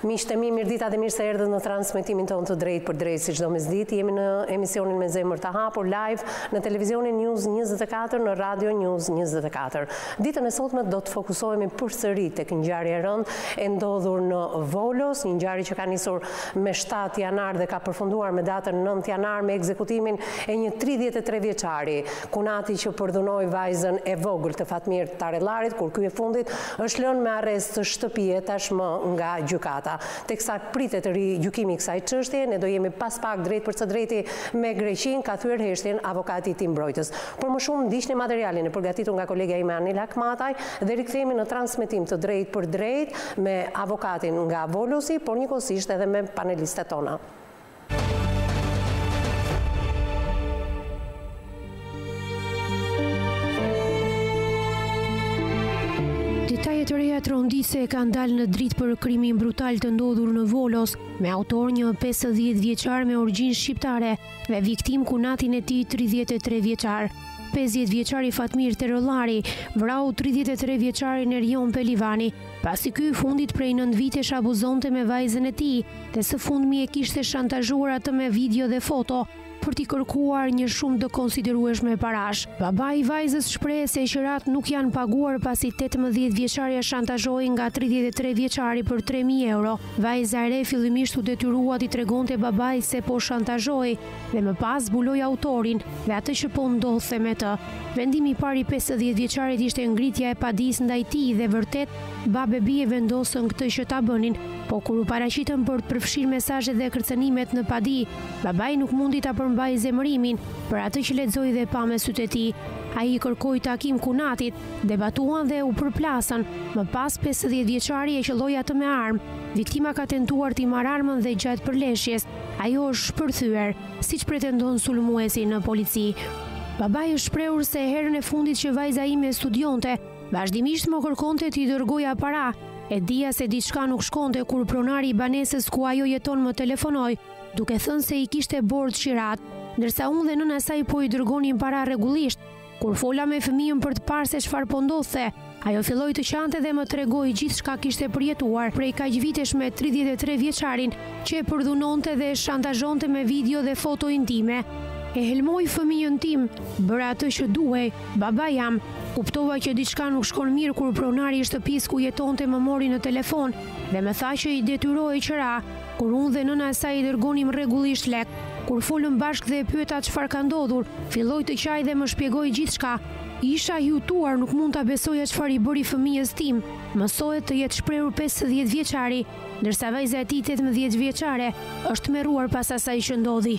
Miqtë e mi, mirëdita dhe mirë se erdhët në transmetimin tonë të drejt për drejt si çdo mesditë. Jemi në emisionin me zemër të hapur live në televizionin News 24, në Radio News 24. Ditën e sotme do të fokusohemi përsëri tek ngjarja e rëndë e ndodhur në Volos, një ngjarje që ka nisur me 7 janar dhe ka përfunduar me datën 9 janar me ekzekutimin e një 33 vjeçari, kunati që përdhunoi vajzën e vogël të Fatmir Tarellarit, kur ky e fundit është lënë me arrest të shtëpie tashmë nga gjykata. Teksa pritet rigjykimi i kësaj çështje, ne do jemi pas pak drejt për së drejti me Greqin, ka thyer heshtjen avokati i Tim Mbrojtës. Por më shumë ndiqni materialin e përgatitur nga kolegja ime Anela Akmataj dhe rikthehemi në transmetim të drejt për drejt me avokatin nga Volosi, por njëkohësisht edhe me panelistet tona. Detajet e reja tronditëse kanë dalë në dritë për krimin brutal të ndodhur në Volos, me autor një 50 vjeçar me origjinë shqiptare dhe viktim kunatin e tij 33 vjeçar. 50 vjeçari Fatmir Terellari vrau 33 vjeçarin Erion Pelivani, pasi ky fundit prej 9 vitesh abuzonte me vajzën e tij dhe së fundmi e kishte shantazhuar atë me video dhe foto për t'i kërkuar një shumë të konsiderueshme parash. Babai i vajzës shpreh se qërat nuk janë paguar pasi 18 vjeçaria shantazhoi nga 33 vjeçari për 3.000 euro. Vajza e re fillimisht u detyrua t'i tregonte babait se po shantazhoi dhe më pas zbuloi autorin dhe atë që po ndodhte me të. Vendimi i parë i 50 vjeçarit ishte ngritja e padisë ndaj tij dhe vërtet babë e bie vendosën këtë që ta bënin, po kur u paraqitën për të përfshirë mesazhet dhe kërcënimet në padi, babai nuk mundi ta përmbajë zemërimin për atë që lexoi dhe pa me sytë e tij. Ai kërkoi takim kunatit, debatuan dhe u përplasën. Më pas 50 vjeçari e qelloi atë me armë. Viktima ka tentuar t'i marrë armën dhe gjatë përleshjes ajo është shpërthyer, siç pretendon sulmuesi në polici. Babai është shprehur se herën e fundit që vajza ime studionte, vazhdimisht më kërkonte t'i dërgoja para. E dija se diçka nuk shkonte kur pronari i banesës ku ajo jeton më telefonoi, duke thënë se i kishte bordh qirat, ndërsa unë dhe nëna saj po i dërgonin para rregullisht. Kur fola me fëmijën për të parë se çfarë po ndodhte, ajo filloi të qante dhe më tregoi gjithçka kishte përjetuar prej kaq vitesh me 33 vjeçarin që e përdhunonte dhe shantazhonte me video dhe foto intime. E helmoi fëmijën tim, bëra atë që duhej, baba jam. Kuptova që diçka nuk shkon mirë kur pronari i shtëpisë ku jetonte më mori në telefon dhe më tha që i detyrohej qëra, kur unë dhe nëna e saj i dërgonim rregullisht lek. Kur folëm bashkë dhe e pyeta çfarë ka ndodhur, filloi të qaj dhe më shpjegoi gjithçka. Isha i hutuar, nuk mund ta besoja çfarë i bëri fëmijës tim. Mësohet të jetë shprehur 50 vjeçari, ndërsa vajza e tij 18 vjeçare është merruar pas asaj që ndodhi.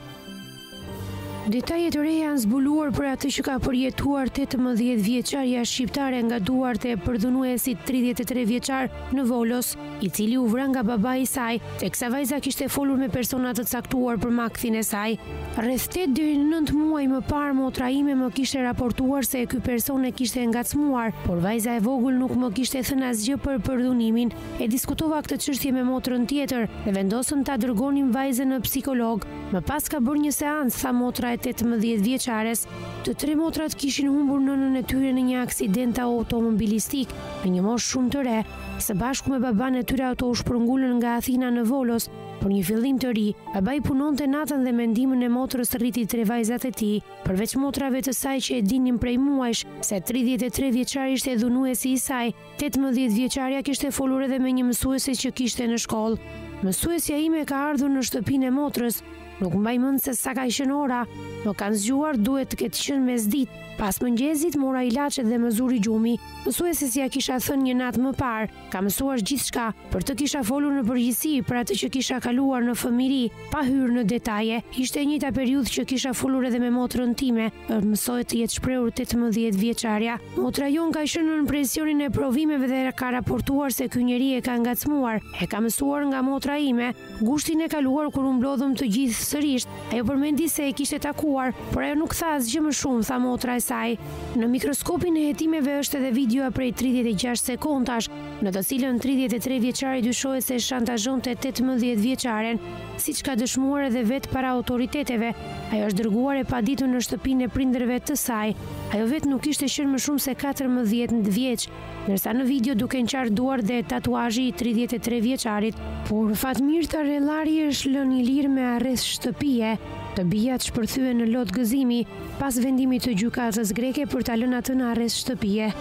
Detajet e reja janë zbuluar për atë që ka përjetuar 18 vjeçaria shqiptare nga duart e përdhunuesit 33 vjeçar në Volos, i cili u vra nga babai i saj, teksa vajza kishte folur me persona të caktuar për makthin e saj. Rreth 8 deri në 9 muaj më parë motra ime më kishte raportuar se ky person e kishte ngacmuar, por vajza e vogël nuk më kishte thënë asgjë për përdhunimin. E diskutova këtë çështje me motrën tjetër dhe vendosëm ta dërgonim vajzën në psikolog. Më pas ka bërë një seancë, tha motra e 18 vjeçares. Të tre motrat kishin humbur nënën e tyre në një aksident automobilistik në një moshë shumë të re. Së bashku me baban e tyre ato u shpërngulën nga Athina në Volos për një fillim të ri. Babai punonte natën dhe me ndihmën e motrës rriti 3 vajzat e tij, përveç motrave të saj që e dinin prej muajsh se 33 vjeçari ishte dhunuesi i saj. 18 vjeçaria kishte folur edhe me një mësuese që kishte në shkollë. Mësuesja ime ka ardhur në shtëpinë e motrës. Nuk mbaj mend se sa ka qenë ora, më kanë zgjuar, duhet të ketë qenë mesditë. Pas mëngjesit mora ilaçe dhe më zuri gjumi. Mësuesi si ja kisha thënë një natë më parë, ka mësuar gjithçka, për të kisha folur në përgjithësi për atë që kisha kaluar në fëmijëri, pa hyrë në detaje. Ishte e njëjta periudhë që kisha folur edhe me motrën time, mësoi të jetë shprehur 18 vjeçaria. Motra jon ka qenë në presionin e provimeve dhe ka raportuar se ky njeri e ka ngacmuar. E ka mësuar nga motra ime, gushtin e kaluar kur u mblodhëm të gjithë sërish. Ajo përmendi se e kishte takuar, por ajo nuk tha asgjë më shumë, tha motra e saj. Në mikroskopin e hetimeve është edhe videoa prej 36 sekondash, në të cilën 33 vjeçari dyshohet se shantazhonte 18 vjeçaren, siç ka dëshmuar edhe vetë para autoriteteve. Ajo është dërguar e paditur në shtëpinë e prindërve të saj. Ajo vetë nuk ishte qenë më shumë se 14 vjeç, ndërsa në video duken qartë duar dhe tatuazhi i 33 vjeçarit. Por Fatmir Tarellari është lënë i lirë me arrest shtëpie. Të bijat shpërthyen në lot gëzimi pas vendimit të gjykatës greke për ta lënë atë në arrest shtëpie.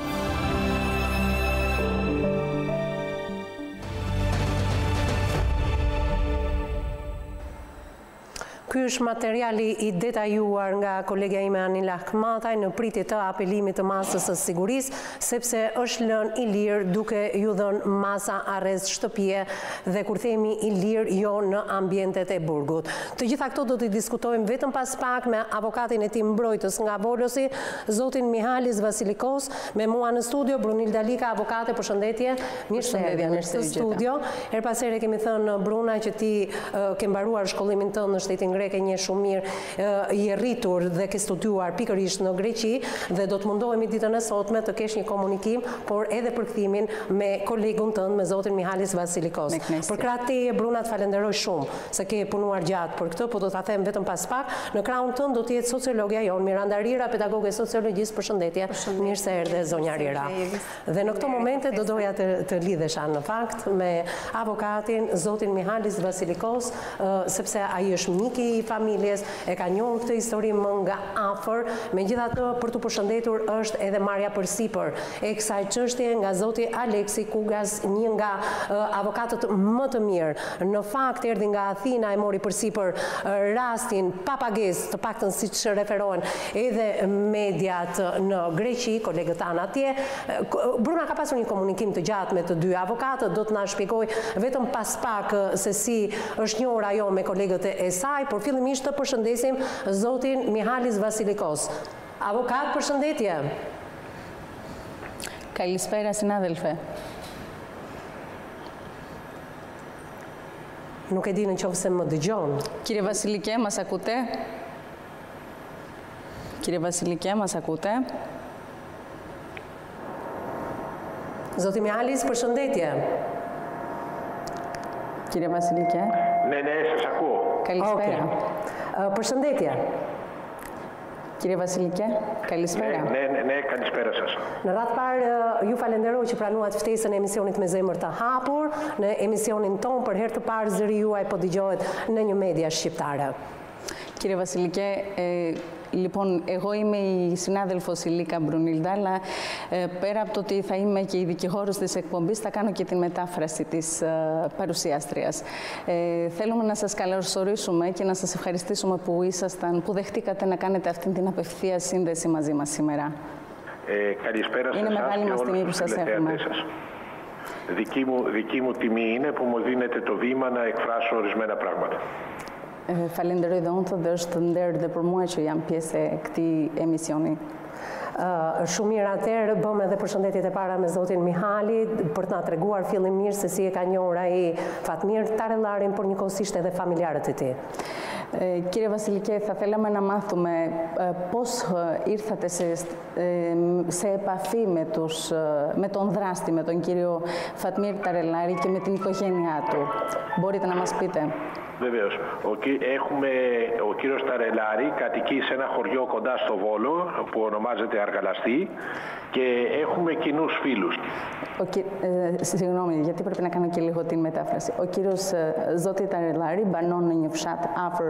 Ky është materiali i detajuar nga kolegja ime Anila Kmataj në pritje të apelimit të masës së sigurisë, sepse është lënë i lirë duke ju dhënë masa arrest shtëpie dhe kur themi i lirë jo në ambientet e burgut. Të gjitha këto do t'i diskutojmë vetëm pas pak me avokatin e tij mbrojtës nga Volosi, zotin Mihalis Vasilikos, me mua në studio Brunilda Lika, avokate, përshëndetje. Mirë se erdhe në studio. Her pas here kemi thënë Bruna që ti ke mbaruar shkollimin tënd në shtetin grek, e një shumë mirë, i rritur dhe ke studiuar pikërisht në Greqi dhe do të mundohemi ditën e sotme të kesh një komunikim, por edhe përkthimin me kolegun tënd, me zotin Mihalis Vasilikos. Për krahë teje, Bruna, të falenderoj shumë se ke punuar gjatë për këtë, po do ta them vetëm pas pak. Në krahun tënd do të jetë sociologja jon, Miranda Rira, pedagoge sociologjisë. Përshëndetje. Mirë se erdhe, zonja Rira. Dhe në këto momente do doja të lidhesha në fakt me avokatin zotin Mihalis Vasilikos, sepse ai është miki i familjes, e ka njohur këtë histori më nga afër. Megjithatë, për të përshëndetur është edhe marrja përsipër e kësaj çështje nga zoti Aleksi Kugas, një nga avokatët më të mirë. Në fakt erdhi nga Athina, e mori përsipër rastin pa pagesë, të paktën siç referohen edhe mediat në Greqi, kolegët tanë atje. Bruna ka pasur një komunikim të gjatë me të dy avokatët, do të na shpjegoj vetëm pas pak se si është njohur ajo me kolegët e saj, por fillimisht të përshëndesim zotin Mihalis Vasilikos. Avokat, përshëndetje. Καλησπέρα, συνάδελφε. Nuk e di nëse më dëgjon. Κύριε Βασιλικέ, μας ακούτε? Κύριε Βασιλικέ, μας ακούτε? Zoti Mihalis, përshëndetje. Κύριε Βασιλικέ. Ναι, σας ακούω. Καλησπέρα. Përshëndetje. Κύριε Βασιλικέ, καλησπέρα. Ναι, καλησπέρα σας. Në radhë parë, ju falenderoj që pranuat ftesën e emisionit Me Zemër të Hapur. Në emisionin ton, për herë të parë zëri juaj po dëgjohet në një media shqiptare. Κύριε Βασιλικέ, λοιπόν, εγώ είμαι η συνάδελφος η Λίκα Μπρουνίλντα, αλλά πέρα από το ότι θα είμαι και η δικηγόρος της εκπομπής, θα κάνω και τη μετάφραση της παρουσιάστριας. Θέλουμε να σας καλωσορίσουμε και να σας ευχαριστήσουμε που δεχτήκατε να κάνετε αυτή την απευθεία σύνδεση μαζί μας σήμερα. Καλησπέρα σε εσάς. Είναι μεγάλη μας τιμή που σας έχουμε. Δική μου τιμή είναι που μου δίνετε το βήμα να εκφράσω ορισμένα πράγματα. Falenderoj dhe unë dhe është nder dhe për mua që jam pjesë e këtij emisioni. Shumë mirë, atëherë bëm edhe përshëndetjet e para me zotin Mihali për të na treguar fillimisht se si e ka njohur ai Fatmir Tarellarin, por njëkohësisht edhe familjarët e tij. Κύριε Βασιλικέ, θα θέλαμε να μάθουμε πώς ήρθατε σε επαφή με τον δράστη, με τον κύριο Φατμίρ Ταρελάρη και με την οικογένειά του. Μπορείτε να μας πείτε? Βεβαίως. Ο κύριος Ταρελάρη κατοικεί σε ένα χωριό κοντά στο Βόλο που ονομάζεται Αργαλαστή και έχουμε κοινούς φίλους. Συγγνώμη, γιατί πρέπει να κάνω και λίγο την μετάφραση. Ο κύριος Zoti Tarellari banon në një fshat afër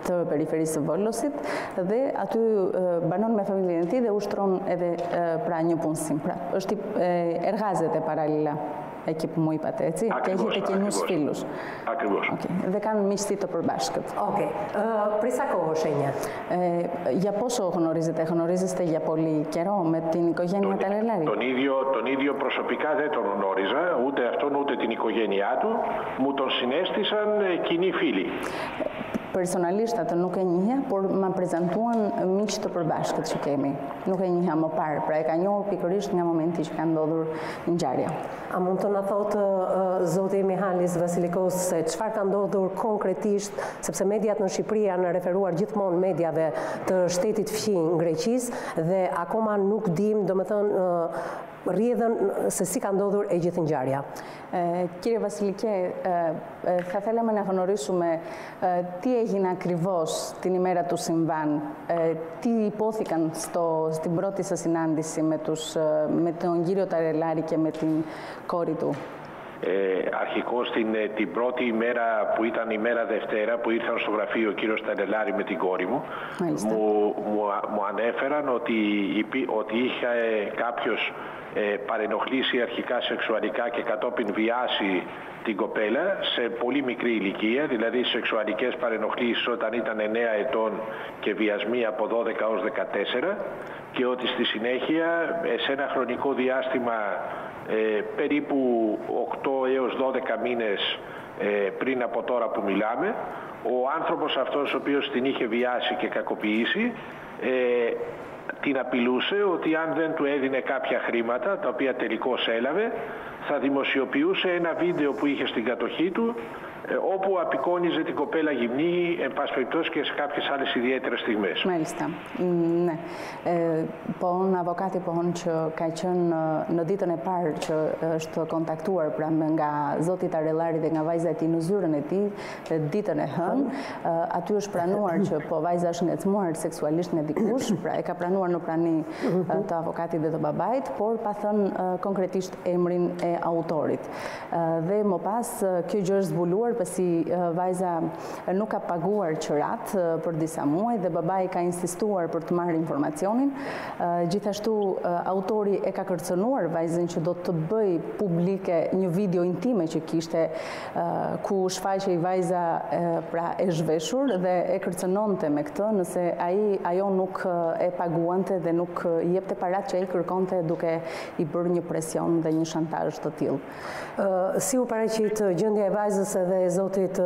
të periferisë së Volosit dhe aty banon me familjen e tij dhe ushtron edhe pra një punësim. Pra, εργάζεται παράλληλα εκεί που μου είπατε, έτσι, και έχετε κοινούς φίλους. Ακριβώς. Δεν κάνουν μισθή το përbashkët. Πριν sa kohësh e njeh? Για πόσο γνωρίζεστε για πολύ καιρό με την οικογένεια Ταρελάρη? Τον ίδιο προσωπικά δεν τον γνώριζα, ούτε αυτόν ούτε την οικογένειά του. Μου τον συνέστησαν κοινοί φίλοι. Personalisht atë nuk e njihja, por ma prezantuan miq të përbashkët që kemi. Nuk e njihja më parë, pra e ka njohur pikërisht nga momenti që ka ndodhur ngjarja. A mund të na thotë zoti Mihalis Vasilikos se çfarë ka ndodhur konkretisht, sepse mediat në Shqipëri janë referuar gjithmonë mediave të shtetit fqinj Greqisë dhe akoma nuk dim, domethënë rrjedhën se si ka ndodhur e gjithë ngjarja. Κύριε Βασιλικέ, θα θέλαμε να γνωρίσουμε τι έγινε ακριβώς την ημέρα του συμβάν, τι υπόθηκαν στην πρώτη σας συνάντηση με τον κύριο Ταρελάρη και με την κόρη του. Αρχικώς την πρώτη ημέρα που ήταν η μέρα Δευτέρα που ήρθαν στο γραφείο ο κύριος Ταρελάρη με την κόρη μου, μου ανέφεραν ότι είχε κάποιος παρενοχλήσει αρχικά σεξουαλικά και κατόπιν βιάσει την κοπέλα σε πολύ μικρή ηλικία, δηλαδή σεξουαλικές παρενοχλήσεις όταν ήταν 9 ετών και βιασμοί από 12 ως 14, και ότι στη συνέχεια σε ένα χρονικό διάστημα περίπου 8 έως 12 μήνες πριν από τώρα που μιλάμε, ο άνθρωπος αυτός ο οποίος την είχε βιάσει και κακοποιήσει την απειλούσε ότι αν δεν του έδινε κάποια χρήματα, τα οποία τελικώς έλαβε, θα δημοσιοποιούσε ένα βίντεο που είχε στην κατοχή του, όπου απεικόνιζε την κοπέλα γυμνή, εν πάση περιπτώσει και σε κάποιες άλλες ιδιαίτερες στιγμές. Μάλιστα. Ναι. Po unë avokati pohon që ka qenë në ditën e parë që është kontaktuar pra nga zoti Tarellari dhe nga vajza e tij në zyrën e tij, ditën e hënë, aty është pranuar që po vajza është ngacmuar seksualisht me dikush, pra e ka pranuar në prani të avokatit dhe të babait, por pa thënë konkretisht emrin e autorit. Dhe më pas kjo gjë është zbuluar pasi vajza nuk ka paguar qërat për disa muaj dhe babai ka insistuar për të marrë informacionin. Gjithashtu autori e ka kërcënuar vajzën që do të bëj publike një video intime që kishte ku shfaqej vajza pra e zhveshur dhe e kërcënonte me këtë nëse ajo nuk e paguante dhe nuk i jepte parat që ai kërkonte duke i bërë një presion dhe një shantazh të tillë. Si u paraqit gjendja e vajzës edhe e zotit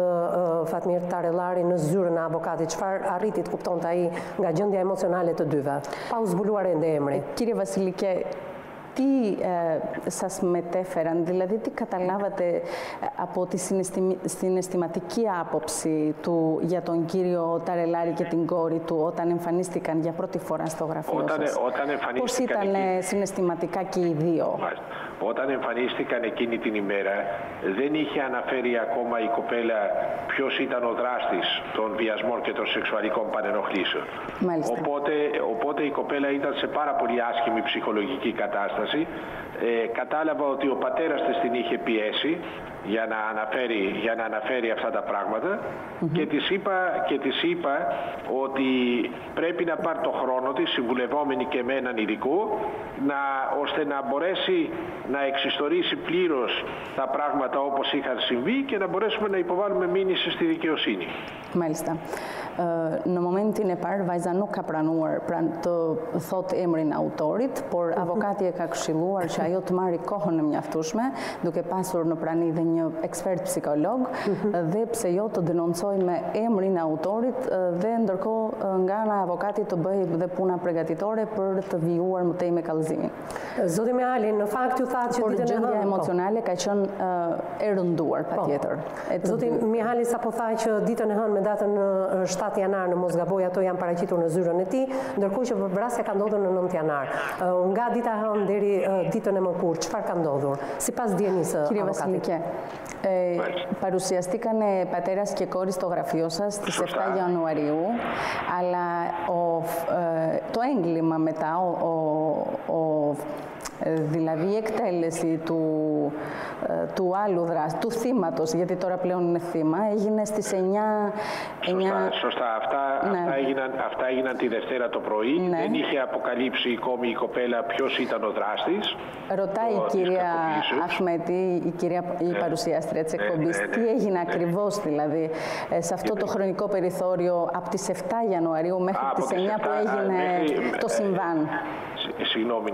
Fatmir Tarellari në zyrën e avokatit? Çfarë arriti të kuptonte ai nga gjendja emocionale të dyve, pa u zbuluar ende emri? Κύριε Βασιλικέ, τι σας μετέφεραν, δηλαδή τι καταλάβατε από τη συναισθηματική άποψη του για τον κύριο Ταρελάρη και την κόρη του όταν εμφανίστηκαν για πρώτη φορά στο γραφείο σας? Πώς ήταν συναισθηματικά και οι δύο? Όταν εμφανίστηκαν εκείνη την ημέρα δεν είχε αναφέρει ακόμα η κοπέλα ποιος ήταν ο δράστης των βιασμών και των σεξουαλικών παρενοχλήσεων. Οπότε η κοπέλα ήταν σε πάρα πολύ άσχημη ψυχολογική κατάσταση. Κατάλαβα ότι ο πατέρας της την είχε πιέσει για να αναφέρει αυτά τα πράγματα και της είπα ότι πρέπει να πάρει το χρόνο της, συμβουλευόμενη και με έναν ειδικό, ώστε να μπορέσει να εξιστορήσει πλήρως τα πράγματα όπως είχαν συμβεί και να μπορέσουμε να υποβάλουμε μήνυση στη δικαιοσύνη. Μάλιστα. Në momentin e parë vajza nuk ka pranuar të thotë emrin autorit, por avokati e ka këshilluar që ajo të marrë kohën e mjaftueshme, duke pasur në prani dhe një ekspert psikolog, dhe pse jo të denoncoj me emrin e autorit dhe ndërkohë nga ana e avokatit të bëj dhe puna përgatitore për të vijuar më tej me kallëzimin. Zoti Mihali, në fakt ju thatë që ditën e hënë gjendja emocionale ka qenë e rënduar patjetër. Zoti Mihali sapo tha që ditën e hënë me datën 7 janar në mos gaboj ato janë paraqitur në zyrën e tij, ndërkohë që vrasja ka ndodhur në 9 janar. Nga dita e hënë deri ditën e mërkurë, çfarë ka ndodhur? Sipas dijenisë së Κύριε Βασιλικέ, παρουσιαστήκανε πατέρας και κόρη στο γραφείο σας στις 7 Ιανουαρίου, αλλά το έγκλημα μετά, δηλαδή η εκτέλεση του άλλου δράστη, του θύματος, γιατί τώρα πλέον είναι θύμα, έγινε στις 9... Σωστά. Αυτά έγιναν τη Δευτέρα το πρωί. Ναι. Δεν είχε αποκαλύψει ακόμη η κοπέλα ποιος ήταν ο δράστης. Ρωτάει η κυρία Αχμέτη, η παρουσιάστρια της εκπομπής, τι έγινε ακριβώς δηλαδή σε αυτό το χρονικό περιθώριο από τις 7 Ιανουαρίου μέχρι τις 9 που έγινε το συμβάν. Συγγνώμη,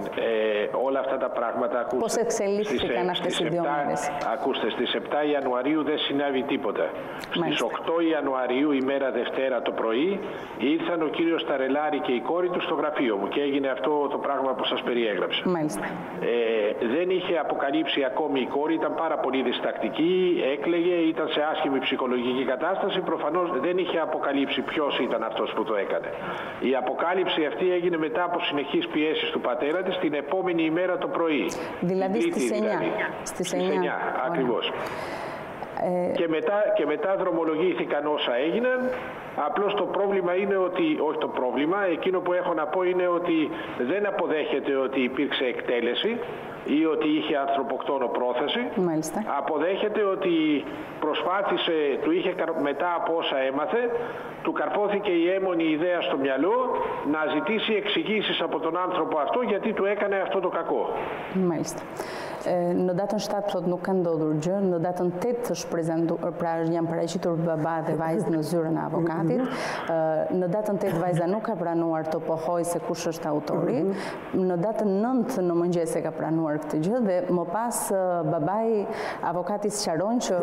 όλα αυτά τα πράγματα πώς εξελίχθηκαν αυτές οι 2 μέρες? Ακούστε, στις 7 Ιανουαρίου δεν συνέβη τίποτα. Στις 8 Ιανουαρίου, ημέρα Δευτέρα το πρωί, ήρθαν ο κύριος Ταρελάρη και η κόρη του στο γραφείο μου και έγινε αυτό το πράγμα που σας περιέγραψα. Δεν είχε αποκαλύψει ακόμη η κόρη, ήταν πάρα πολύ διστακτική, έκλαιγε, ήταν σε άσχημη ψυχολογική κατάσταση, προφανώς δεν είχε αποκαλύψει ποιος ήταν αυτός που το έκανε. Η αποκάλυψη αυτή έγινε μετά από συνεχείς πιέσεις του πατέρα της την επόμενη ημέρα μέρα το πρωί. Δηλαδή στις 9. Στις 9, ακριβώς. Και μετά δρομολογήθηκαν όσα έγιναν. Απλώς το πρόβλημα είναι ότι, όχι το πρόβλημα, εκείνο που έχω να πω είναι ότι δεν αποδέχεται ότι υπήρξε εκτέλεση ή ότι είχε ανθρωποκτόνο πρόθεση. Μάλιστα. Αποδέχεται ότι προσπάθησε, μετά από όσα έμαθε, του καρπόθηκε η έμμονη ιδέα στο μυαλό να ζητήσει εξηγήσεις από τον άνθρωπο αυτό γιατί του έκανε αυτό το κακό. Μάλιστα. Në datën 7 thot nuk ka ndodhur gjë, në datën 8 është prezentuar, pra janë paraqitur baba dhe vajzë në zyrën e avokatit. Në datën 8 vajza nuk ka pranuar të pohojë se kush është autori. Në datën 9 në mëngjes e ka pranuar këtë gjë dhe më pas babai avokati sqaron që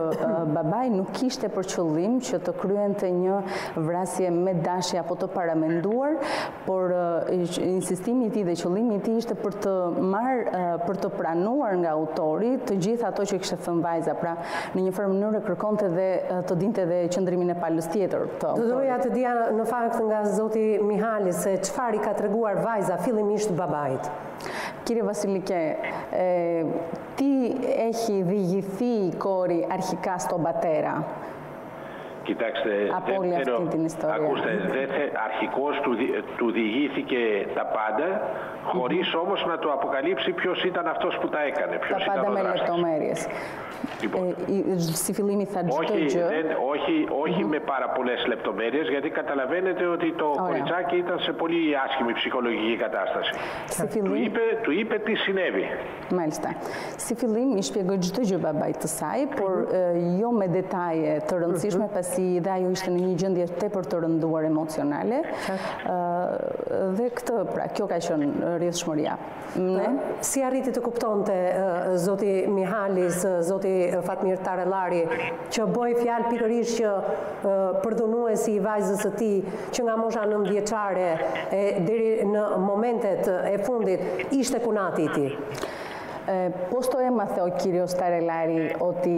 babai nuk kishte për qëllim që të kryente një vrasje me dashje apo të paramenduar, por insistimi i tij dhe qëllimi i tij ishte për të pranuar nga autori të gjithë ato që kishte thënë vajza, pra në një farë mënyrë kërkonte dhe të dinte dhe qëndrimin e palës tjetër të autorit. Doja të dija në fakt nga zoti Mihali se çfarë i ka treguar vajza fillimisht babait. Κύριε Βασιλικέ, τι έχει διηγηθεί η κόρη αρχικά στον πατέρα? Κοιτάξτε, από όλη αυτή την ιστορία. Ακούστε, αρχικώς του διηγήθηκε τα πάντα, χωρίς όμως να του αποκαλύψει ποιος ήταν αυτός που τα έκανε. Τα πάντα με λεπτομέρειες. Λοιπόν, στη φυλίμη θα όχι με πάρα πολλές λεπτομέρειες, γιατί καταλαβαίνετε ότι το κοριτσάκι ήταν σε πολύ άσχημη ψυχολογική κατάσταση. Του είπε τι συνέβη. Μάλιστα. Στη fillim i shpjegoi çdo gjë babait të saj, por jo me detaje të rëndësishme pasi dhe ajo ishte në një gjendje tepër të rënduar emocionale. Dhe kjo ka qenë rrjedhshmëria. Si arriti të kuptonte zoti Mihalis, zoti Fatmir Tarellari, që bëi fjalë pikërisht që përdhunuesi i vajzës së tij, që nga mosha 9 vjeçare deri në momentet e fundit ishte kunati i tij. Πώς το έμαθε ο κύριος Ταρελάρη ότι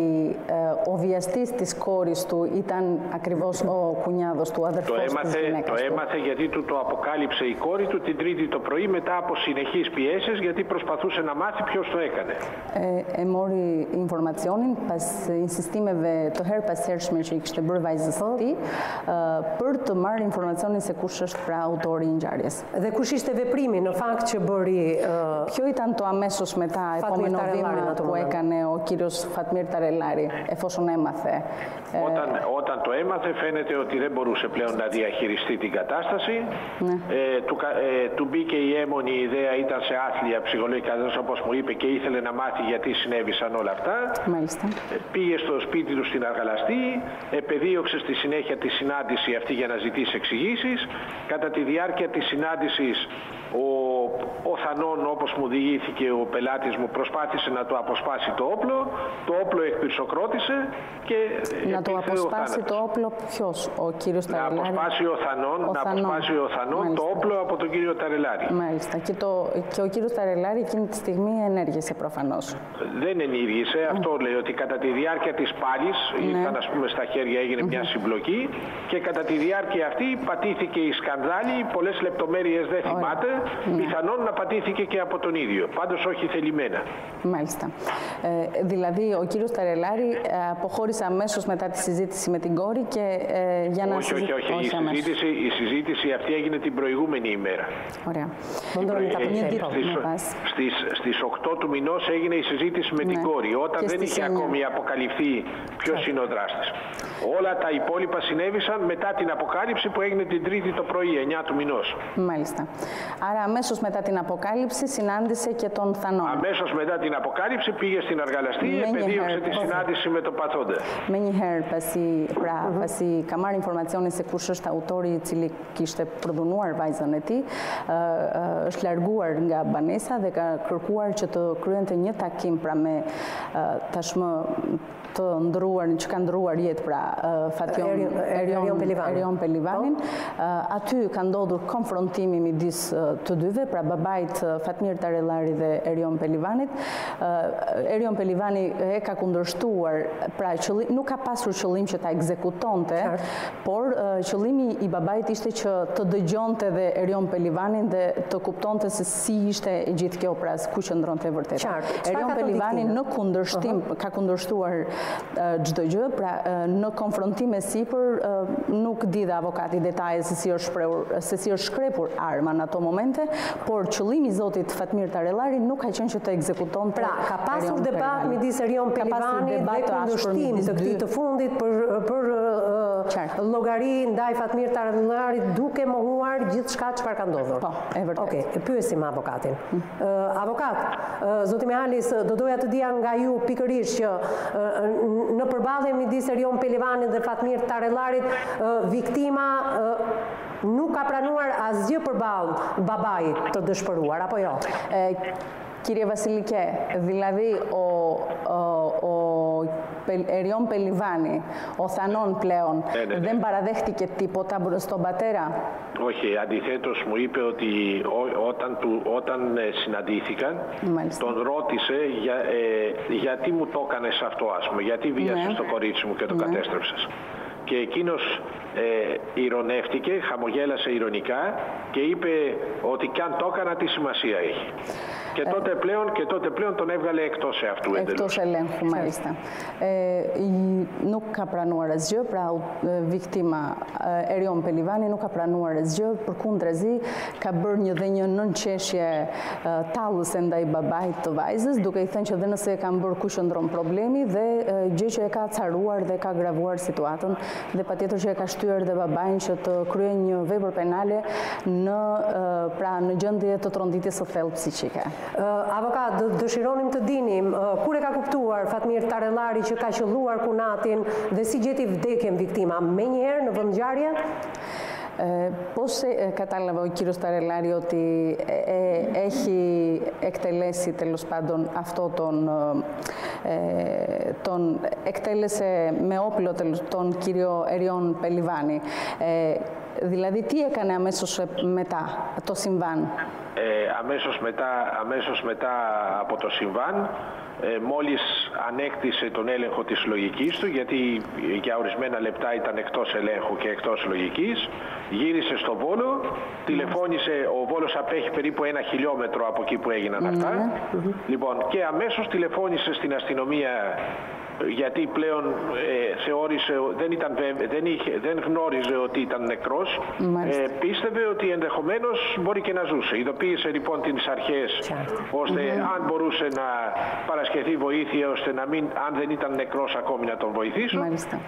ο βιαστής της κόρης του ήταν ακριβώς ο κουνιάδος του, αδερφός της γυναίκας του? Το έμαθε γιατί του το αποκάλυψε η κόρη του την Τρίτη το πρωί μετά από συνεχείς πιέσεις, γιατί προσπαθούσε να μάθει ποιος το έκανε. Mori informacionin pas insistimeve të herpashershme që i kishte bërë vajzës së tij për të marrë informacionin se kush është pra autori i ngjarjes. Dhe kush ishte veprimi në fakt që bëri? Ποιο ήταν το αμέσως μετά επόμενο βήμα που έκανε ο κύριος Φατμίρ Ταρελάρη, εφόσον έμαθε? Όταν το έμαθε φαίνεται ότι δεν μπορούσε πλέον να διαχειριστεί την κατάσταση. Του μπήκε η έμμονη ιδέα, ήταν σε άθλια ψυχολογικά, όπως μου είπε, και ήθελε να μάθει γιατί συνέβησαν όλα αυτά. Μάλιστα. Πήγε στο σπίτι του στην Αργαλαστή, επεδίωξε στη συνέχεια τη συνάντηση αυτή για να ζητήσει εξηγήσεις. Κατά τη διάρκεια της συνάντησης ο Θανών, όπως μου διηγήθηκε ο πελάτης μου, προσπάθησε να το αποσπάσει το όπλο εκπυρσοκρότησε και να το αποσπάσει το όπλο ποιος, ο κύριος Ταρελάρη? Να αποσπάσει ο Θανών το όπλο από τον κύριο Ταρελάρη. Μάλιστα. Και ο κύριος Ταρελάρη εκείνη τη στιγμή ενέργησε προφανώς. Δεν ενήργησε, αυτό λέει, ότι κατά τη διάρκεια της πάλης, ήρθαν ας πούμε στα χέρια, έγινε μια συμπλοκή και κατά τη διάρκεια αυτή πατήθηκε η σκανδάλη, πολλές λεπτομέρειες δεν θυμάται. Πιθανόν να πατήθηκε και από τον ίδιο, πάντως όχι θελημένα. Μάλιστα. Δηλαδή ο κύριος Ταρελάρη αποχώρησε αμέσως μετά τη συζήτηση με την κόρη και για να όχι. Η συζήτηση αυτή έγινε την προηγούμενη ημέρα. Ωραία. Στις 8 του μηνός έγινε η συζήτηση με την κόρη, όταν δεν είχε ακόμη αποκαλυφθεί ποιος είναι ο δράστης. Όλα τα υπόλοιπα συνέβησαν μετά την αποκάλυψη που έγινε την Τρίτη το πρωί, 9 του μηνός. Μάλιστα. Άρα αμέσως μετά την αποκάλυψη συνάντησε και τον Θανόν. Αμέσως μετά την αποκάλυψη πήγε στην Αργαλαστή, επεδίωξε τη συνάντηση με τον παθόντα. Me një herë pasi ka marrë informacionin se kush është autori i cili kishte përdhunuar vajzën e tij, është larguar nga banesa dhe ka kërkuar që të kryente një takim pra me tashmë të ndruar, që ka ndruar jetë pra Erion Pelivanin. Aty ka ndodhur konfrontimi midis të dyve, pra babait Fatmir Tarellari dhe Erion Pelivanit. Erion Pelivani e ka kundërshtuar, pra nuk ka pasur qëllim që ta ekzekutonte, por qëllimi i babait ishte që të dëgjonte dhe Erion Pelivanin dhe të kuptonte se si ishte e gjithë kjo, pra ku qëndronte vërtet. Erion Pelivani në kundërshtim ka kundërshtuar çdo gjë, pra në konfrontim me sipër nuk di dhe avokati detaje se si është shkrepur arma në ato momente, por qëllimi i zotit Fatmir Tarellari nuk ka qenë që të ekzekutonte. Pra, ka pasur debat midis Erion Pelivanit dhe kundërshtim të këtij të fundit për llogari ndaj Fatmir Tarellarit duke mohuar gjithçka çfarë ka ndodhur. Po, e vërtet. Okej, pyesim avokatin. Avokat, zoti Mihalis, do doja të dija nga ju pikërisht që në përballje midis Erion Pelivanit dhe Fatmir Tarellarit, viktima nuk ka pranuar asgjë përballë babait të dëshpëruar, apo jo? Κύριε Βασιλικέ, δηλαδή ο Erion Pelivani, ο Θανόν πλέον, δεν παραδέχτηκε τίποτα στον πατέρα. Όχι, αντιθέτως μου είπε ότι όταν συναντήθηκαν, τον ρώτησε γιατί μου το έκανες αυτό, ας πούμε, γιατί βίασες το κορίτσι μου και το κατέστρεψες. Και εκείνος ηρωνεύτηκε, χαμογέλασε ηρωνικά και είπε ότι κι αν το έκανα τι σημασία έχει. Και τότε πλέον τον έβγαλε εκτός εαυτού εντελώς. Εκτός ελέγχου, μάλιστα. Nuk ka pranuar asgjë, pra viktima Erion Pelivani nuk ka pranuar asgjë, përkundrazi ka bërë një nënqeshje tallëse ndaj babait të vajzës, duke i thënë që dhe nëse e kanë bërë ku qëndron problemi dhe gjë që e ka caruar dhe ka agravuar situatën dhe patjetër që e ka shtyer dhe babain që të kryejë një vepër penale në gjendje të tronditjes së thellë psiqike. Avokat, dëshironim të dinim kur e ka kuptuar Fatmir Tarellari që ka qelluar kunatin dhe si gjeti vdekjen viktima, menjëherë në vendngjarje? Πώς κατάλαβε ο κύριος Ταρελάρη ότι έχει εκτελέσει τέλος πάντων αυτό τον εκτέλεσε με όπλο τον κύριο Erion Pelivani. Δηλαδή τι έκανε αμέσως μετά το συμβάν? Αμέσως μετά από το συμβάν, μόλις ανέκτησε τον έλεγχο της λογικής του, γιατί για ορισμένα λεπτά ήταν εκτός ελέγχου και εκτός λογικής, γύρισε στο Βόλο, τηλεφώνησε, ο Βόλος απέχει περίπου 1 χιλιόμετρο από εκεί που έγιναν αυτά, λοιπόν, και αμέσως τηλεφώνησε στην αστυνομία, γιατί πλέον θεώρησε, δεν γνώριζε ότι ήταν νεκρός, πίστευε ότι ενδεχομένως μπορεί και να ζούσε. Ειδοποίησε λοιπόν τις αρχές, ώστε αν μπορούσε να παρασχεθεί βοήθεια, ώστε αν δεν ήταν νεκρός ακόμη να τον βοηθήσουν.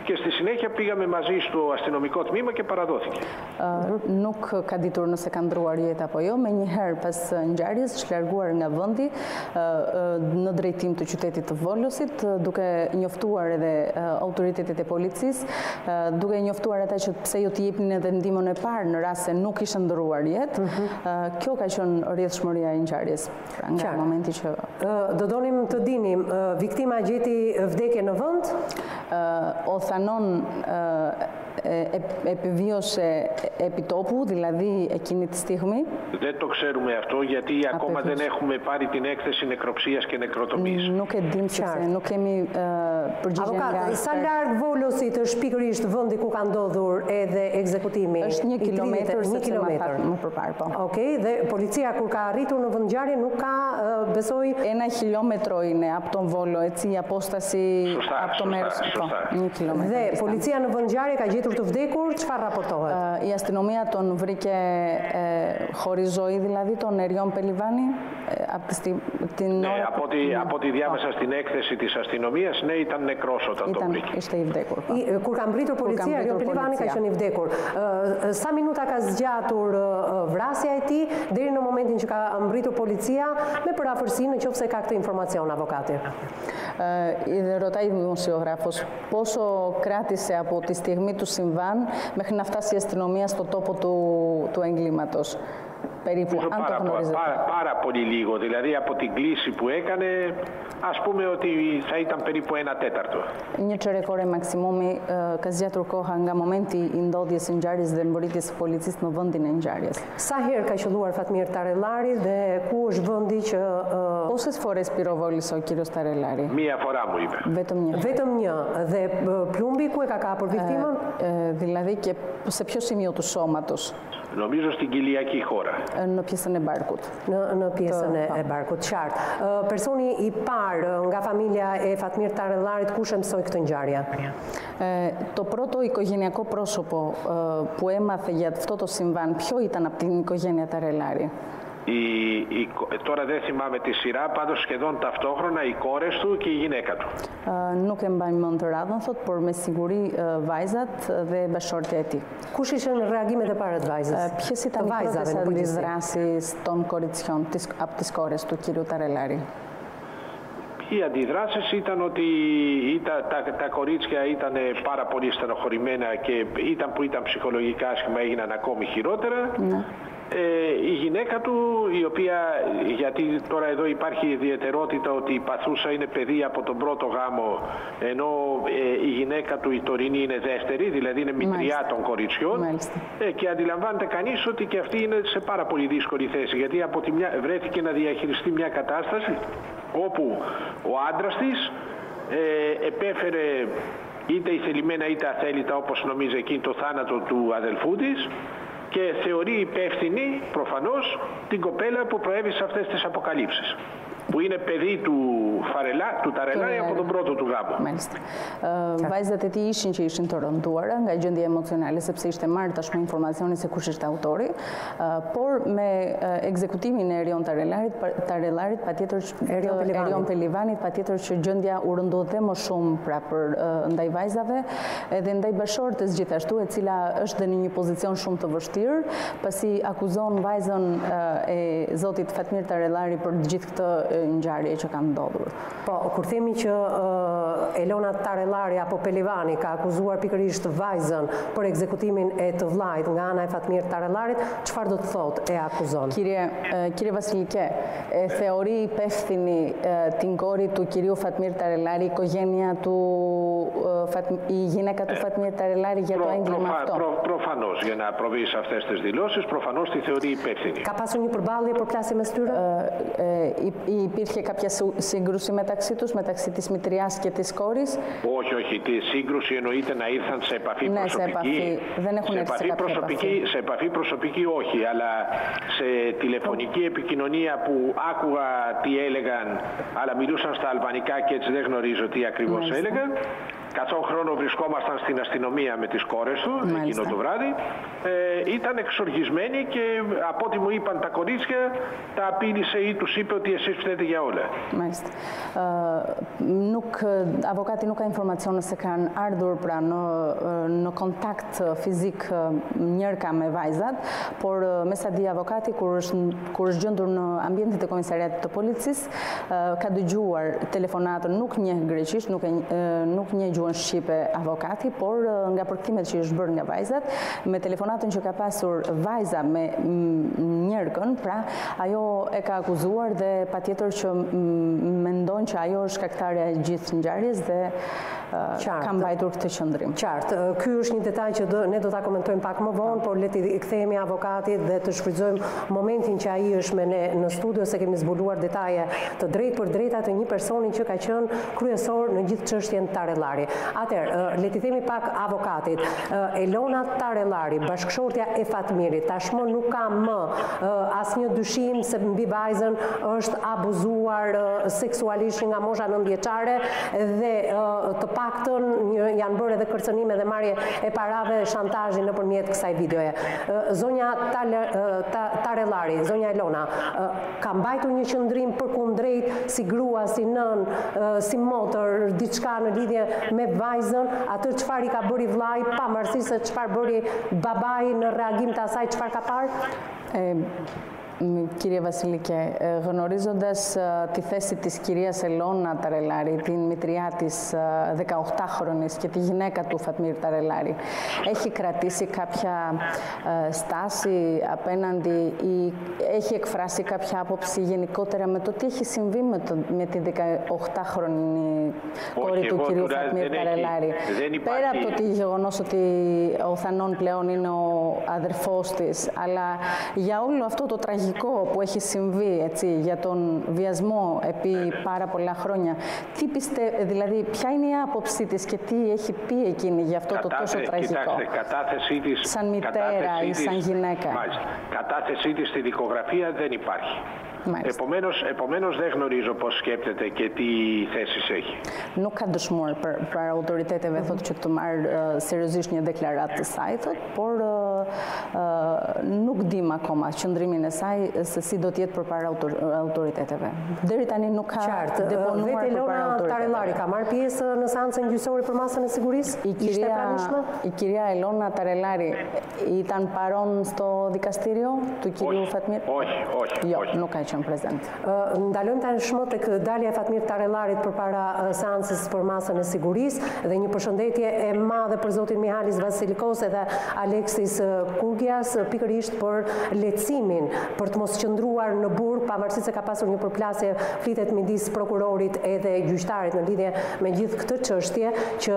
Και στη συνέχεια πήγαμε μαζί στο αστυνομικό τμήμα και παραδόθηκε. Nuk ka ditur nëse ka ndruar jetë apo jo, me njëherë pas ngjarjes është larguar nga vendi në drejtim të qytetit të Volosit, duke njoftuar edhe autoritetet e policisë, duke njoftuar ata që pse ju t'i jepnin edhe ndihmën e parë në rast se nuk ishte ndëruar jetë. Kjo ka qenë rrjedhshmëria e ngjarjes. Pra nga momenti që do donim të dinim, viktima gjeti vdekje në vend? Ο Θανόν επιβίωσε επί τόπου, δηλαδή εκείνη τη στιγμή. Δεν το ξέρουμε αυτό, γιατί ακόμα δεν έχουμε πάρει την έκθεση νεκροψίας και νεκροτομής. Nuk e dim sepse nuk kemi përgjigje nga. Avokat, sa larg Volosit është pikërisht vendi ku ka ndodhur edhe ekzekutimi? Është 1 kilometër, 1 kilometër më përpara, po. Okej, dhe policia kur ka arritur në vendngjarje nuk ka besoj 1 kilometro είναι από τον Βόλο, έτσι η απόσταση από το μέρος. Dhe policia në vendngjarje ka gjetur të vdekur, çfarë raportohet? Η αστυνομία τον βρήκε χωρίς ζωή, δηλαδή τον Erion Pelivani, από ό,τι διάβασα στην έκθεση της αστυνομίας, ναι, ήταν νεκρός όταν τον βρήκε. Ishte i vdekur. Kur ka mbritur policia, Erion Pelivani ka qenë i vdekur. Sa minuta ka zgjatur vrasja e tij deri në momentin që ka mbritur policia, me parafërsi në qoftë se ka këtë informacion avokati? Ρωτάει ο δημοσιογράφος πόσο κράτησε από τη στιγμή του συμβάν μέχρι να φτάσει η αστυνομία στο τόπο του εγκλήματος. περίπου, αν το γνωρίζετε? Πάρα πολύ λίγο. Δηλαδή από την κλίση που έκανε, ας πούμε ότι θα ήταν περίπου 1/4. Një çerekore maksimumi ka zgjatur koha nga momenti i ndodhjes së ngjarjes dhe mbërritjes së policisë në vendin e ngjarjes. Sa herë ka qelluar Fatmir Tarellari dhe ku është vendi që Pόσες φορές πυροβόλησε ο κύριος Ταρελάρη? Μία φορά μου είπε. Vetëm një. Dhe plumbi ku e ka kapur viktimën? Δηλαδή και σε ποιο σημείο του σώματος? Νομίζω στην κοιλιακή χώρα. Në pjesën e barkut. Në pjesën e barkut, qartë. Personi i parë nga familja e Fatmir Tarellarit kush e mësoi këtë ngjarje? Το πρώτο οικογενειακό πρόσωπο που έμαθε για αυτό το συμβάν, ποιο ήταν από την οικογένεια Ταρελάρη? Τώρα δεν θυμάμαι τη σειρά, πάντως σχεδόν ταυτόχρονα οι κόρες του και η γυναίκα του. Nuk e mbaj mend të radhën thot, por me siguri vajzat dhe bashkëshortja e tij. Kush ishin reagimet e para të vajzës? Ποιες ήταν οι πρώτες αντιδράσεις των κοριτσιών, από τις κόρες του κύριου Ταρελάρη? Οι αντιδράσεις ήταν ότι τα κορίτσια ήταν πάρα πολύ στενοχωρημένα και που ήταν ψυχολογικά άσχημα έγιναν ακόμη χειρότερα. Ναι. Η γυναίκα του, η οποία, γιατί τώρα εδώ υπάρχει ιδιαιτερότητα ότι η παθούσα είναι παιδί από τον πρώτο γάμο, ενώ η γυναίκα του η τωρινή είναι δεύτερη, δηλαδή είναι μητριά των κοριτσιών, και αντιλαμβάνεται κανείς ότι και αυτή είναι σε πάρα πολύ δύσκολη θέση, γιατί από τη μια βρέθηκε να διαχειριστεί μια κατάσταση όπου ο άντρας της επέφερε είτε ηθελημένα είτε αθέλητα, όπως νομίζει εκείνη, το θάνατο του αδελφού της, και θεωρεί υπεύθυνη προφανώς την κοπέλα που προέβησε αυτές τις αποκαλύψεις, που είναι παιδί του Ταρελάρη από τον πρώτο του γάμο. Μάλιστα. Vajzat e tij ishin që ishin të rënduara nga gjendja emocionale, sepse ishte marrë tashmë informacioni se kush ishte autori, por me ekzekutimin e Erion Tarellarit, patjetër Erion Pelivanit, patjetër që gjendja u rëndodhe më shumë pra për ndaj vajzave edhe ndaj bashortes gjithashtu, e cila është dhe në një pozicion shumë të vështirë, pasi akuzon vajzën e zotit Fatmir Tarellari për gjithë këtë ngjarje që ka ndodhur. Po, kur themi që Elona Tarellari apo Pelivani ka akuzuar pikërisht vajzën për ekzekutimin e të vllajt nga ana e Fatmir Tarellarit, çfarë do të thotë e akuzon? Κύριε Βασιλικέ, θεωρεί υπεύθυνη την κόρη του κυρίου Φατμίρ Ταρελάρη, η οικογένεια του, η γυναίκα του Φατμίρ Ταρελάρη για το έγκλημα αυτό? Προφανώς, για να προβεί σε αυτές τις δηλώσεις, προφανώς τη θεωρεί υπεύθυνη. Ka pasur një përballje për plasje mes tyre? Υπήρχε κάποια σύγκρουση μεταξύ τους, μεταξύ της μητριάς και της κόρης? Όχι, τη σύγκρουση εννοείται να ήρθαν σε επαφή προσωπική. Δεν έχουν έρθει σε κάποια επαφή. Σε επαφή προσωπική όχι, αλλά σε τηλεφωνική επικοινωνία που άκουγα τι έλεγαν, αλλά μιλούσαν στα αλβανικά και έτσι δεν γνωρίζω τι ακριβώς έλεγαν. Καθόν χρόνο βρισκόμασταν στην αστυνομία με τις κόρες του, εκείνο το βράδυ. Ήταν εξοργισμένοι και από ό,τι μου είπαν τα κορίτσια, τα απείλησε ή τους είπε ότι εσείς φταίτε για όλα. Μάλιστα. Avokati nuk ka informacione se kanë ardhur pra në kontakt fizik njërka me vajzat, por me sa di avokati kur është gjendur në ambientit e komisariatit të policisë, ka dëgjuar telefonatën, nuk njeh greqisht, nuk njeh gjuhën shqipe avokati, por nga përkthimet që është bërë nga vajzat, me telefonatën që ka pasur vajza me njërkën, pra ajo e ka akuzuar dhe patjetër që mendon që ajo është shkaktarja e gjithë ngjarjes dhe ka mbajtur këtë qëndrim. Qartë. Ky është një detaj që ne do ta komentojmë pak më vonë, por le t'i kthehemi avokatit dhe të shfrytëzojmë momentin që ai është me ne në studio, se kemi zbuluar detaje të drejtë për drejta të një personi që ka qenë kryesor në gjithë çështjen Tarellari. Atëherë, le t'i themi pak avokatit. Elona Tarellari, bashkëshortja e Fatmirit, tashmë nuk ka më asnjë dyshim se mbi vajzën është abuzuar seksualisht nga mosha 9 vjeçare dhe të paktën janë bërë edhe kërcënime dhe marrje e parave dhe shantazhi nëpërmjet kësaj videoje. Zonja Tarellari, zonja Elona, ka mbajtur një qëndrim përkundrejt si grua, si nën, si motër, diçka në lidhje me vajzën, atë çfarë i ka bëri vllai, pavarësisht se çfarë bëri babai në reagim të asaj çfarë ka parë? Κύριε Βασιλικέ, γνωρίζοντας τη θέση της κυρίας Ελώνα Ταρελάρη, την μητριά της 18χρονης και τη γυναίκα του Φατμίρ Ταρελάρη, έχει κρατήσει κάποια στάση απέναντι ή έχει εκφράσει κάποια άποψη γενικότερα με το τι έχει συμβεί με τη 18χρονη κόρη του κυρίου Φατμίρ Ταρελάρη? Πέρα από το γεγονός ότι ο Θανών πλέον είναι ο αδερφός της, αλλά για όλο αυτό το τραγικό που έχει συμβεί, έτσι, για τον βιασμό επί πάρα πολλά χρόνια. Τι πιστεύει, δηλαδή, ποια είναι η άποψή της και τι έχει πει εκείνη για αυτό το τόσο τραγικό? Κοιτάξτε, κατάθεσή της, σαν μητέρα ή σαν γυναίκα. Μάλιστα. Κατάθεσή της στη δικογραφία δεν υπάρχει. Επομένως δεν γνωρίζω πώς σκέπτεται και τι θέσεις έχει. Nuk ka dëshmuar për autoriteteve thotë që të marrë seriozisht një deklaratë të saj, thotë, por nuk dim akoma qëndrimin e saj se si do të jetë përpara autoriteteve. Deri tani nuk ka deponuar përpara autoriteteve. Tarelari ka marrë pjesë në seancën gjyqësore për masën e sigurisë? Η κυρία Ελώνα Ταρελάρη ήταν παρόν στο δικαστήριο του κυρίου Φατμίρ? Όχι. Nuk ka qenë prezent. Ndalojmë tashmë tek dalja e Fatmir Tarelarit përpara seancës për masën e sigurisë dhe një përshëndetje e madhe për zotin Mihalis Vasilikos dhe Aleksis Kurgias pikërisht për lehtësimin për të mos qëndruar në burg, pavarësisht se ka pasur një përplasje flitet midis prokurorit edhe gjyqtarit në lidhje me gjithë këtë çështje që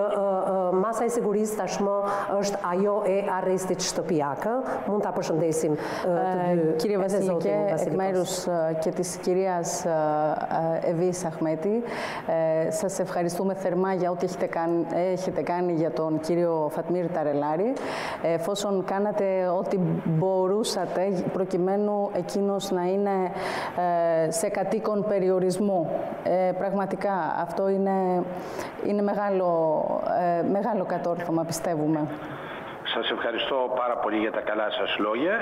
masa e sigurisë tashmë është ajo e arrestit shtëpiak. Mund ta përshëndesim të dy. Κύριε Βασιλικέ, εκ μέρους και της κυρίας Εβής Αχμέτη, σας ευχαριστούμε θερμά για ό,τι έχετε κάνει για τον κύριο Φατμίρ Ταρελάρη, εφόσον κάνατε ό,τι μπορούσατε προκειμένου εκείνος να είναι σε κατοίκον περιορισμού. Πραγματικά αυτό είναι μεγάλο κατόρθωμα, πιστεύουμε. Σας ευχαριστώ πάρα πολύ για τα καλά σας λόγια.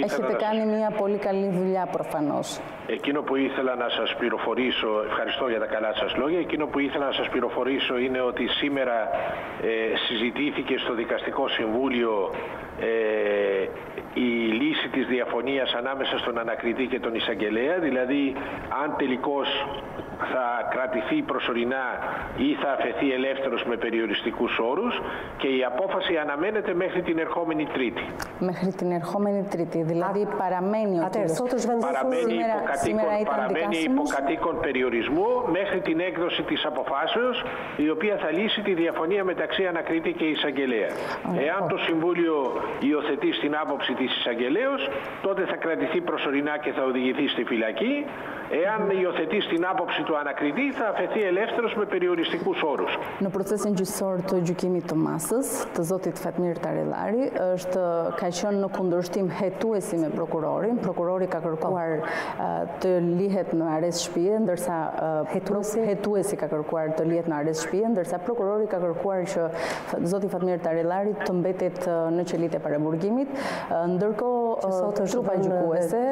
Έχετε κάνει μια πολύ καλή δουλειά προφανώς. Εκείνο που ήθελα να σας πληροφορήσω, ευχαριστώ για τα καλά σας λόγια, εκείνο που ήθελα να σας πληροφορήσω είναι ότι σήμερα συζητήθηκε στο Δικαστικό Συμβούλιο η λύση της διαφωνίας ανάμεσα στον ανακριτή και τον εισαγγελέα, δηλαδή αν τελικώς θα κρατηθεί προσωρινά ή θα αφαιθεί ελεύθερος με περιοριστικούς όρους, και η απόφαση αναμένεται μέχρι την ερχόμενη Τρίτη. Μέχρι την ερχόμενη Τρίτη, δηλαδή παραμένει ο κύριος. Παραμένει υποκατοίκον περιορισμού μέχρι την έκδοση της αποφάσεως, η οποία θα λύσει τη διαφωνία μεταξύ ανακρίτη και εισαγγελέα. Εάν το Συμβούλιο υιοθετεί στην άποψη της εισαγγελέως, τότε θα κρατηθεί προσωρινά και θα οδηγηθεί στη φυλακή. Εάν υιοθετεί στην άποψη του ανακριτή, θα αφαιθεί ελεύθερος με περιοριστικούς όρους. Në procesin gjyqësor të gjykimit të masës, të zotit Fatmir Tarelari, ka qenë në kundërshtim hetuesi me prokurorin. Prokurori ka kërkuar të lihet në arrest shtëpie, ndërsa hetuesi ka kërkuar të lihet në arrest shtëpie, ndërsa prokurori ka kërkuar që zoti Fatmir Tarelari të mbetet në qelitë e paraburgimit. Ndërkohë trupa gjykuese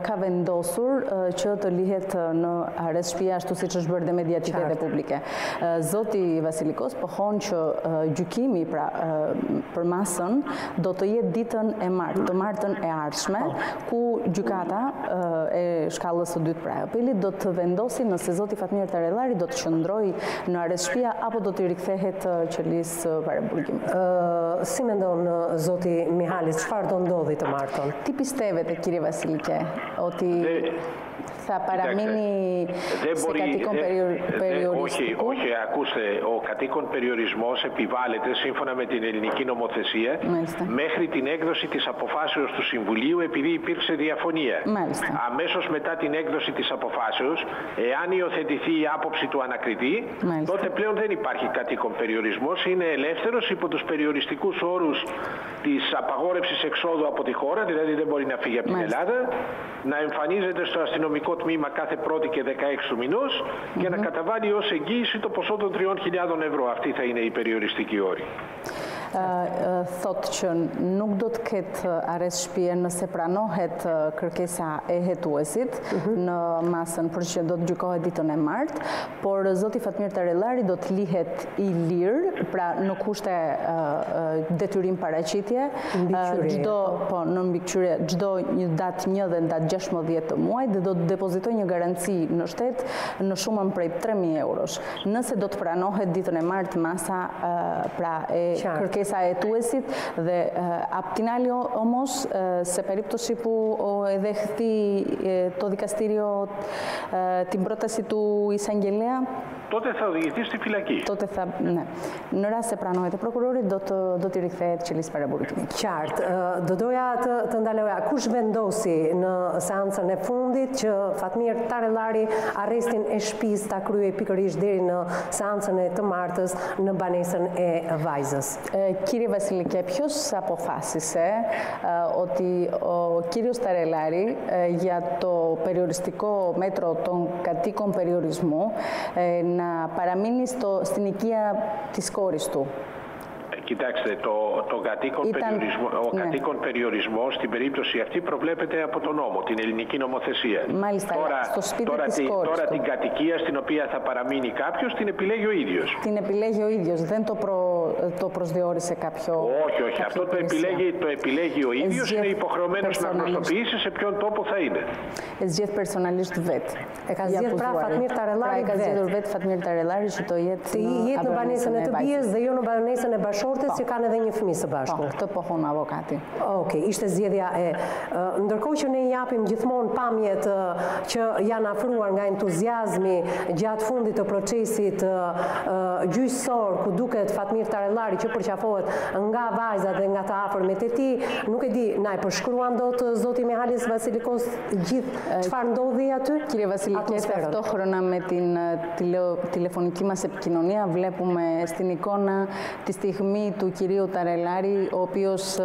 ka vendosur që të lihet në arrest shtëpie, ashtu siç është bërë dhe mediatike dhe publike. Zoti Vasilikos pohon që gjykimi për masën do të jetë ditën e martën e ardhshme, ku gjykata e shkallës së dytë pra apelit do të vendosi nëse zoti Fatmir Tarelari do të qëndrojë në arrest shtëpia apo do të rikthehet qelisë paraburgimit. Si mendon zoti Mihalis, çfarë do ndodhi të martën? Τι πιστεύετε, κύριε Βασιλικέ, ότι θα παραμείνει σε κατοίκον περιοριστικό? Όχι, ακούστε, ο κατοίκον περιορισμός επιβάλλεται σύμφωνα με την ελληνική νομοθεσία μέχρι την έκδοση της αποφάσεως του Συμβουλίου, επειδή υπήρξε διαφωνία. Αμέσως μετά την έκδοση της αποφάσεως, εάν υιοθετηθεί η άποψη του ανακριτή, τότε πλέον δεν υπάρχει κατοίκον περιορισμός, είναι ελεύθερος υπό τους περιοριστικούς όρους της απαγόρευσης εξόδου από τη χώρα, δηλαδή δεν μπορεί να φύγει από την Ελλάδα, να εμφανίζεται στο αστυνομικό τμήμα κάθε 1η και 16 του μηνός και να καταβάλει ως εγγύηση το ποσό των 3.000 ευρώ. Αυτή θα είναι η περιοριστική όρη. thotë që nuk do të ketë arrest shtëpie nëse pranohet kërkesa e hetuesit në masën për që do të gjykohet ditën e martë, por zoti Fatmir Tarellari do të lihet i lirë, pra në kushte detyrim paraqitje, në mbikëqyrje çdo një datë 1 dhe datë 16 të muajit dhe do të depozitoj një garanci në shtet në shumën prej 3.000 eurosh. Nëse do të pranohet ditën e martë masa pra e kërkesa e hetuesit dhe aptinali omos se περίπτωση που ο εδέχθη το δικαστήριο την πρόταση του εισαγγελέα, τότε θα οδηγηθεί στη φυλακή. Τότε θα, ναι. Në rast se pranohet e prokurorit, do t'i rikthehet qelisë paraburgimit. Qartë. Do doja të ndaloja, kush vendosi në seancën e fundit që Fatmir Tarellari arrestin e shtëpisë ta kryej pikërisht deri në seancën e të martës në banesën e vajzës? Κύριε Βασιλικέ, ποιος αποφάσισε ότι ο κύριος Ταρελάρη για το περιοριστικό μέτρο των κατοίκων περιορισμού να παραμείνει στην οικία της κόρης του? Κοιτάξτε, ο κατοίκον περιορισμός στην περίπτωση αυτή προβλέπεται από τον νόμο, την ελληνική νομοθεσία. Μάλιστα, στο σπίτι της κόρης τώρα την κατοικία στην οποία θα παραμείνει κάποιος την επιλέγει ο ίδιος. Την επιλέγει ο ίδιος, δεν το προσδιορίσε κάποιο... Όχι, αυτό το επιλέγει ο ίδιος, είναι υποχρεωμένος να γνωστοποιήσει σε ποιον τόπο θα είναι. Zgjedh personalisht vetë. E ka zgjedhur pra Fatmir Tarellari vetë. Ka zgjedhur vetë Fatmir Tarellari që të jetë në banesën e të bijës dhe jo në banesën e bashortes që kanë edhe një fëmijë së bashku. Po, këtë pohon avokati. Okej, ishte zgjedhja e ndërkohë që ne i japim gjithmonë pamjet që janë afruar nga entuziazmi gjatë fundit të procesit gjyqësor ku duket Fatmir Tarellari që përqafohet nga vajzat dhe nga të afërmit e tij, nuk e di, na e përshkruan dot zoti Mihalis Vasilikos gjithë çfarë ndodhi aty? Κύριε Βασιλικέ, ταυτόχρονα με την τηλεφωνική μας επικοινωνία βλέπουμε στην εικόνα τη στιγμή του κυρίου Ταρελάρη, ο οποίος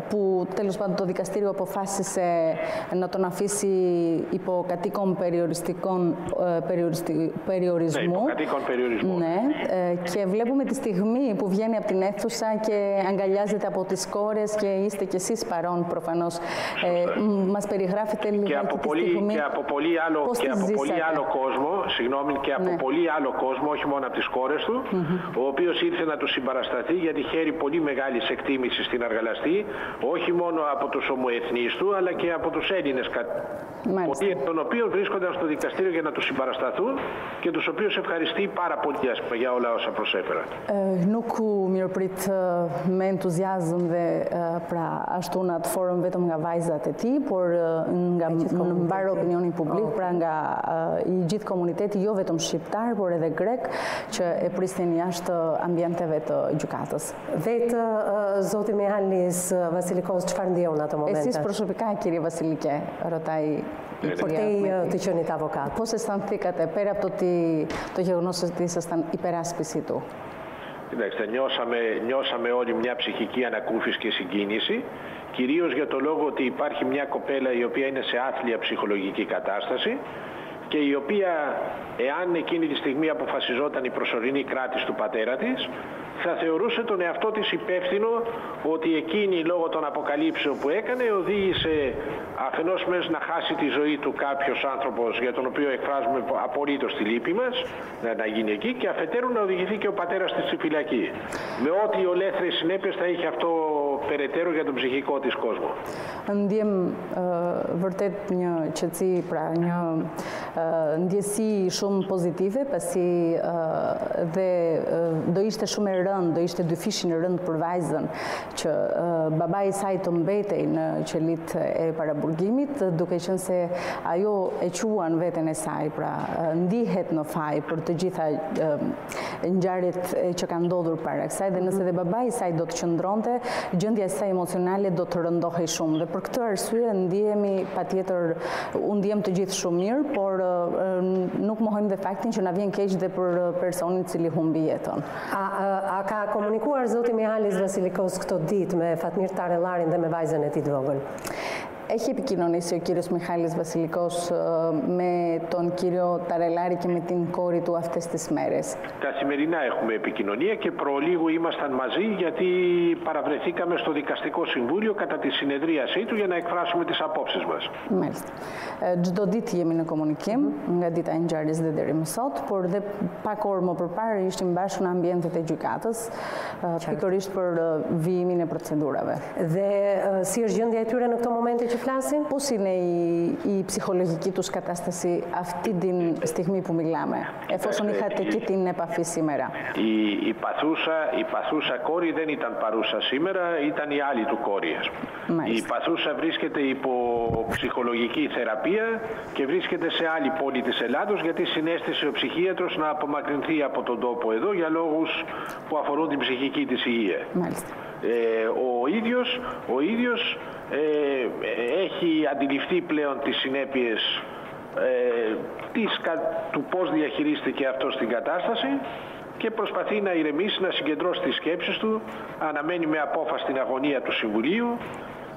που τέλος πάντων το δικαστήριο αποφάσισε να τον αφήσει υπό κατοίκον περιορισμού. Ναι, και βλέπουμε τη στιγμή που βγαίνει από την αίθουσα και αγκαλιάζεται από τις κόρες και είστε κι εσείς παρόν προφανώς. Μας περιγράφετε και από πολύ άλλο κόσμο, συγγνώμη, και από πολύ άλλο κόσμο, όχι μόνο από τις κόρες του, ο οποίος ήρθε να του συμπαρασταθεί γιατί χαίρει πολύ μεγάλης εκτίμησης στην Αργαλαστή, όχι μόνο από τους ομοεθνείς του, αλλά και από τους Έλληνες, πολλοί των οποίων βρίσκονταν στο δικαστήριο για να τους συμπαρασταθούν και τους οποίους ευχαριστεί πάρα πολύ για όλα όσα προσέφεραν. Nuk u mirëprit me entuziazm dhe pra ashtu në atë forum vetëm nga vajzat e tij, por nga mbar opinionin publik, pra nga i gjithë komuniteti, jo vetëm shqiptar, por edhe grek, që e prisnin jashtë ambienteve të gjykatës. Vetë zoti Mihalis Vasilikos çfarë ndjeu në atë moment? Εσείς προσωπικά, κύριε Βασιλικέ, ρωτάει të qenit avokat. Πώς αισθανθήκατε πέρα από το γεγονός ότι ήσασταν υπεράσπιση του? Κοιτάξτε, νιώσαμε όλοι μια ψυχική ανακούφιση και συγκίνηση, κυρίως για το λόγο ότι υπάρχει μια κοπέλα η οποία είναι σε άθλια ψυχολογική κατάσταση και η οποία, εάν εκείνη τη στιγμή αποφασιζόταν η προσωρινή κράτηση του πατέρα της, θα θεωρούσε τον εαυτό της υπεύθυνο ότι εκείνη λόγω των αποκαλύψεων που έκανε οδήγησε αφενός μέσα να χάσει τη ζωή του κάποιος άνθρωπος για τον οποίο εκφράζουμε απολύτως τη λύπη μας να γίνει εκεί και αφετέρου να οδηγηθεί και ο πατέρας της στη φυλακή. Με ό,τι ολέθριες συνέπειες θα είχε αυτό περαιτέρω για τον ψυχικό της κόσμο. Ndjem vërtet një qetësi, pra një ndjesi shumë pozitive, pasi dhe do ishte shumë e rëndë, do ishte dyfishin e rëndë për vajzën që babai i saj të mbetej në qelitë e paraburgimit, duke qenë se ajo e quan veten e saj, pra ndihet në faj për të gjitha ngjarjet që kanë ndodhur para kësaj, dhe nëse dhe babai i saj do të qëndronte, gjendja e saj emocionale do të rëndohej shumë. Dhe për këtë arsye ndihemi patjetër, unë ndihem të gjithë shumë mirë, por nuk mohojmë dhe faktin që na vjen keq dhe për personin i cili humbi jetën. A ka komunikuar zoti Mihalis Vasilikos këto ditë me Fatmir Tarellarin dhe me vajzën e tij të vogël? Έχει επικοινωνήσει ο κύριος Μιχάλης Βασιλικός με τον κύριο Ταρελάρη και με την κόρη του αυτές τις μέρες? Καθημερινά έχουμε επικοινωνία και προλίγου ήμασταν μαζί, γιατί παραβρεθήκαμε στο Δικαστικό Συμβούλιο κατά τη συνεδρίασή του για να εκφράσουμε τις απόψεις μας. Μάλιστα. Çdo ditë jemi në komunikim nga dita e ngjarjes dhe deri më sot, por dhe pak orë më përpara ishim bashkë në ambientet e gjykatës, pikërisht për vijimin e procedurave. Dhe si është gjendja e tyre në këto momente që flasin? Πώς είναι η ψυχολογική τους κατάσταση αυτή τη στιγμή που μιλάμε, εφόσον είχατε και την επαφή σήμερα? Η παθούσα κόρη δεν ήταν παρούσα σήμερα, ήταν η άλλη του κόρη. Η παθούσα βρίσκεται υπό ψυχολογική θεραπεία και βρίσκεται σε άλλη πόλη της Ελλάδος, γιατί συνέστησε ο ψυχίατρος να απομακρυνθεί από τον τόπο εδώ για λόγους που αφορούν την ψυχική της υγεία. Ο ίδιος έχει αντιληφθεί πλέον τις συνέπειες του πώς διαχειρίστηκε αυτό στην κατάσταση και προσπαθεί να ηρεμήσει, να συγκεντρώσει τις σκέψεις του, αναμένει με απόφαση την αγωνία του Συμβουλίου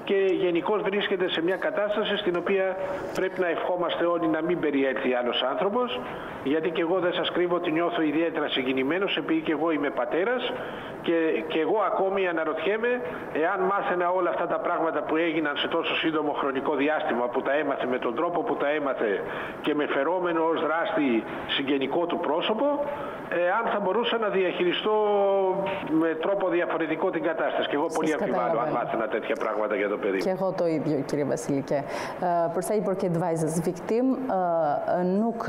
και γενικώς βρίσκεται σε μια κατάσταση στην οποία πρέπει να ευχόμαστε όλοι να μην περιέλθει άλλος άνθρωπος, γιατί και εγώ δεν σας κρύβω ότι νιώθω ιδιαίτερα συγκινημένος, επειδή και εγώ είμαι πατέρας και εγώ ακόμη αναρωτιέμαι εάν μάθαινα όλα αυτά τα πράγματα που έγιναν σε τόσο σύντομο χρονικό διάστημα, που τα έμαθε με τον τρόπο που τα έμαθε και με φερόμενο ως δράστη συγγενικό του πρόσωπο, αν θα μπορούσα να διαχειριστώ με τρόπο διαφορετικό την κατάσταση. Και εγώ πολύ αμφιβάλλω αν μάθαινα τέτοια πράγματα για το παιδί. Και εγώ το ίδιο, κύριε Βασιλike. Përsa i përket vajzës viktim, nuk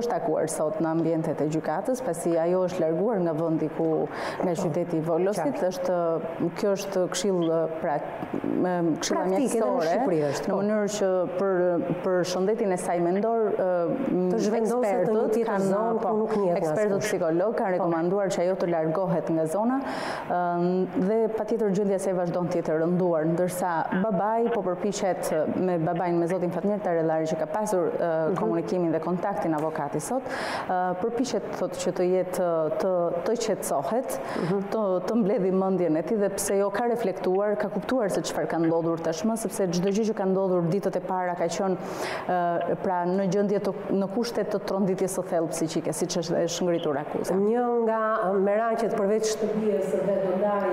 është takuar sot në ambientet e gjykatës, pasi ajo është larguar nga vendi nga qyteti i Volosit. Kjo është këshilla mjekësore, në mënyrë që për shëndetin e saj mendor, ekspertët psikolog kanë rekomanduar që ajo të largohet nga zona dhe patjetër gjendja e saj vazhdon të jetë e rënduar, ndërsa babai po përpiqet me babain, me zotin Fatmir Tarellari, që ka pasur komunikimin dhe kontaktin avokati sot, përpiqet thotë që të jetë të qetësohet, të mbledhë mendjen e tij, dhe pse jo ka reflektuar, ka kuptuar se çfarë ka ndodhur tashmë, sepse çdo gjë që ka ndodhur ditët e para ka qenë pra në gjendje në kushte të tronditjes së thellë psiqike, siç është shngritur akuza. Një nga meranqet përveç shtëpies dhe do ndaj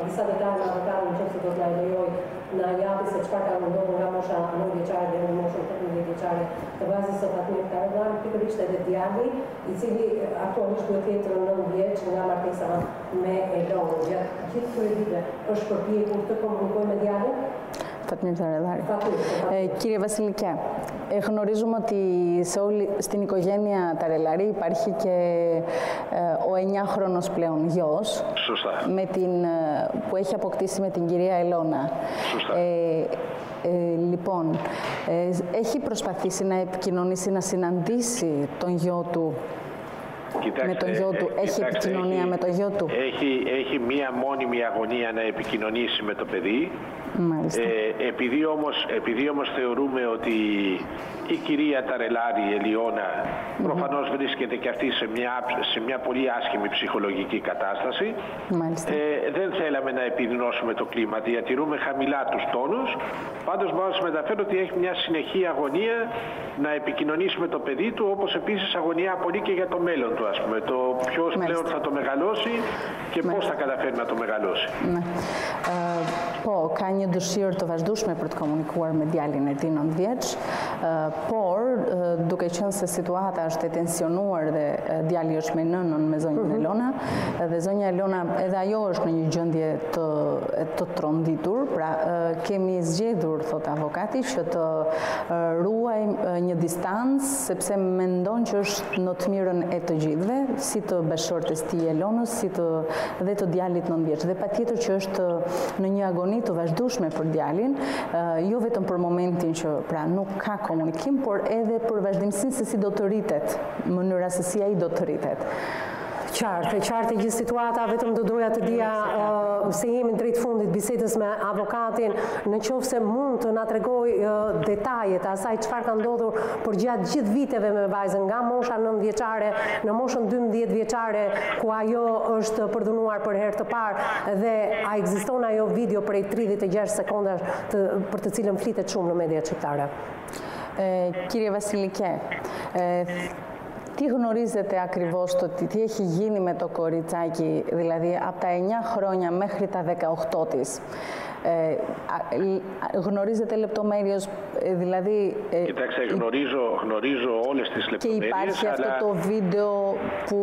disa detaj nga avokati nëse do t'na lejoj na japi se çfarë ka ndodhur nga mosha 9 vjeçare deri në moshën 18 vjeçare të vajzës së Fatmir Tarellari, pikërisht edhe djali, i cili aktualisht duhet të jetë 9 vjeç nga martesa me Elonën. Gjatë gjithë këtyre viteve është përpjekur të komunikojë me djalin Fatmir Tarellari. Κύριε Βασιλικέ, γνωρίζουμε ότι στην οικογένεια Ταρελάρη υπάρχει και ο 9χρονος πλέον γιος. Σωστά. Που έχει αποκτήσει με την κυρία Ελώνα. Σωστά. Λοιπόν, έχει προσπαθήσει να επικοινωνήσει, να συναντήσει τον γιο του? Κοιτάξτε, με τον γιο του, έχει επικοινωνία με τον γιο του? Έχει μία μόνιμη αγωνία να επικοινωνήσει με το παιδί. Επειδή όμως θεωρούμε ότι η κυρία Ταρελάρη, η Ελιώνα, προφανώς βρίσκεται και αυτή σε μια πολύ άσχημη ψυχολογική κατάσταση, δεν θέλαμε να επιδεινώσουμε το κλίμα, διατηρούμε χαμηλά τους τόνους. Πάντως μπορώ να σας μεταφέρω ότι έχει μια συνεχή αγωνία να επικοινωνήσει με το παιδί του, όπως επίσης αγωνία πολύ και για το μέλλον του, ας πούμε. Το ποιος πλέον θα το μεγαλώσει και πώς θα καταφέρει να το μεγαλώσει. Po, ka një dëshirë të vazhdueshme për të komunikuar me djalin e tij 9 vjeç, por duke qenë se situata është e tensionuar dhe djali është me nënën, me zonjën Elona, dhe zonja Elona edhe ajo është në një gjendje të tronditur, pra kemi zgjedhur, thot avokati, që të ruajmë një distancë, sepse mendon që është në të mirën e të gjithëve, si të bashkëshortes tij Elonës, si dhe të djalit 9 vjeç. Dhe patjetër që është në një agoni të vazhdueshme për djalin, jo vetëm për momentin që pra nuk ka komunikim, por edhe për vazhdimsinë se si do të rritet, mënyra se si ai do të rritet. Qartë gjithë situata, vetëm do doja të dija se jemi në drejt fundit bisedës me avokatin, në qoftë se mund të na tregoj detajet asaj çfarë ka ndodhur për gjatë gjithë viteve me vajzën, nga mosha 9 vjeçare në moshën 12 vjeçare, ku ajo është përdhunuar për herë të parë dhe a ekziston ajo video prej 36 sekondash për të cilën flitet shumë në mediat shqiptare. Κύριε Βασιλικέ, τι γνωρίζετε ακριβώς το τι έχει γίνει με το κοριτσάκι, δηλαδή από τα 9 χρόνια μέχρι τα 18 της? Γνωρίζετε λεπτομέρειες, δηλαδή... Κοιτάξτε, γνωρίζω όλες τις λεπτομέρειες. Και υπάρχει αυτό το βίντεο που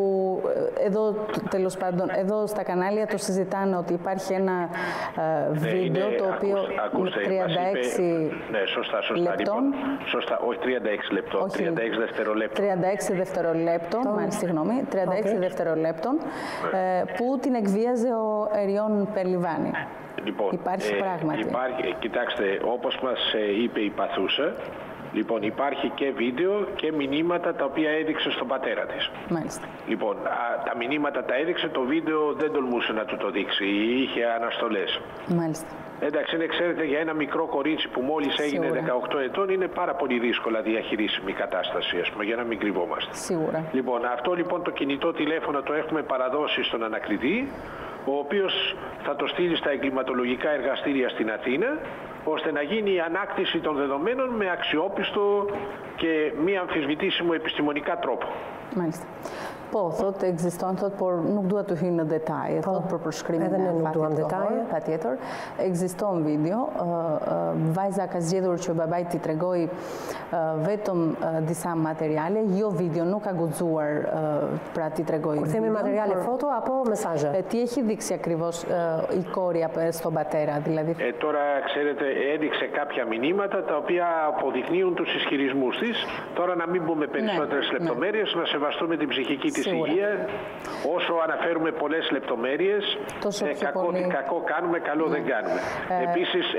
εδώ, τέλος πάντων, εδώ στα κανάλια το συζητάνε ότι υπάρχει ένα βίντεο το οποίο 36 λεπτών. Λοιπόν, σωστά, όχι 36 λεπτών, 36 δευτερολέπτων. 36 δευτερολέπτων, συγγνώμη, 36 δευτερολέπτων, που την εκβίαζε ο Εριών Περλιβάνη. Λοιπόν, υπάρχει πράγματι. Κοιτάξτε, όπως μας είπε η παθούσα, λοιπόν, υπάρχει και βίντεο και μηνύματα τα οποία έδειξε στον πατέρα της. Μάλιστα. Λοιπόν, τα μηνύματα τα έδειξε, το βίντεο δεν τολμούσε να του το δείξει, είχε αναστολές. Μάλιστα. Εντάξει, ξέρετε, για ένα μικρό κορίτσι που μόλις έγινε 18 ετών είναι πάρα πολύ δύσκολα διαχειρίσιμη η κατάσταση, ας πούμε, για να μην κρυβόμαστε. Σίγουρα. Λοιπόν, αυτό λοιπόν το κινητό τηλέφωνο το έχουμε παραδώσει στον ανακριτή, ο οποίος θα το στείλει στα εγκληματολογικά εργαστήρια στην Αθήνα, ώστε να γίνει η ανάκτηση των δεδομένων με αξιόπιστο και μη αμφισβητήσιμο επιστημονικά τρόπο. Μάλιστα. Po, thot ekziston, thot, por nuk dua të hyj në detaje, thot për përshkrimin e fatit të horë, patjetër. Ekziston video, vajza ka zgjedhur që babai t'i tregoj vetëm disa materiale, jo video, nuk ka guxuar pra t'i tregoj video. Kur themi materiale foto apo mesazhe? Τι έχει δείξει ακριβώς η κόρη στον πατέρα, δηλαδή? Τώρα, ξέρετε, έδειξε κάποια μηνύματα τα οποία αποδεικνύουν τους ισχυρισμούς της. Τώρα να μην πούμε περισσότερες λεπτομέρειες, να σεβαστούμε την ψυχική της υγεία. Όσο αναφέρουμε πολλές λεπτομέρειες, κακό κάνουμε, καλό δεν κάνουμε.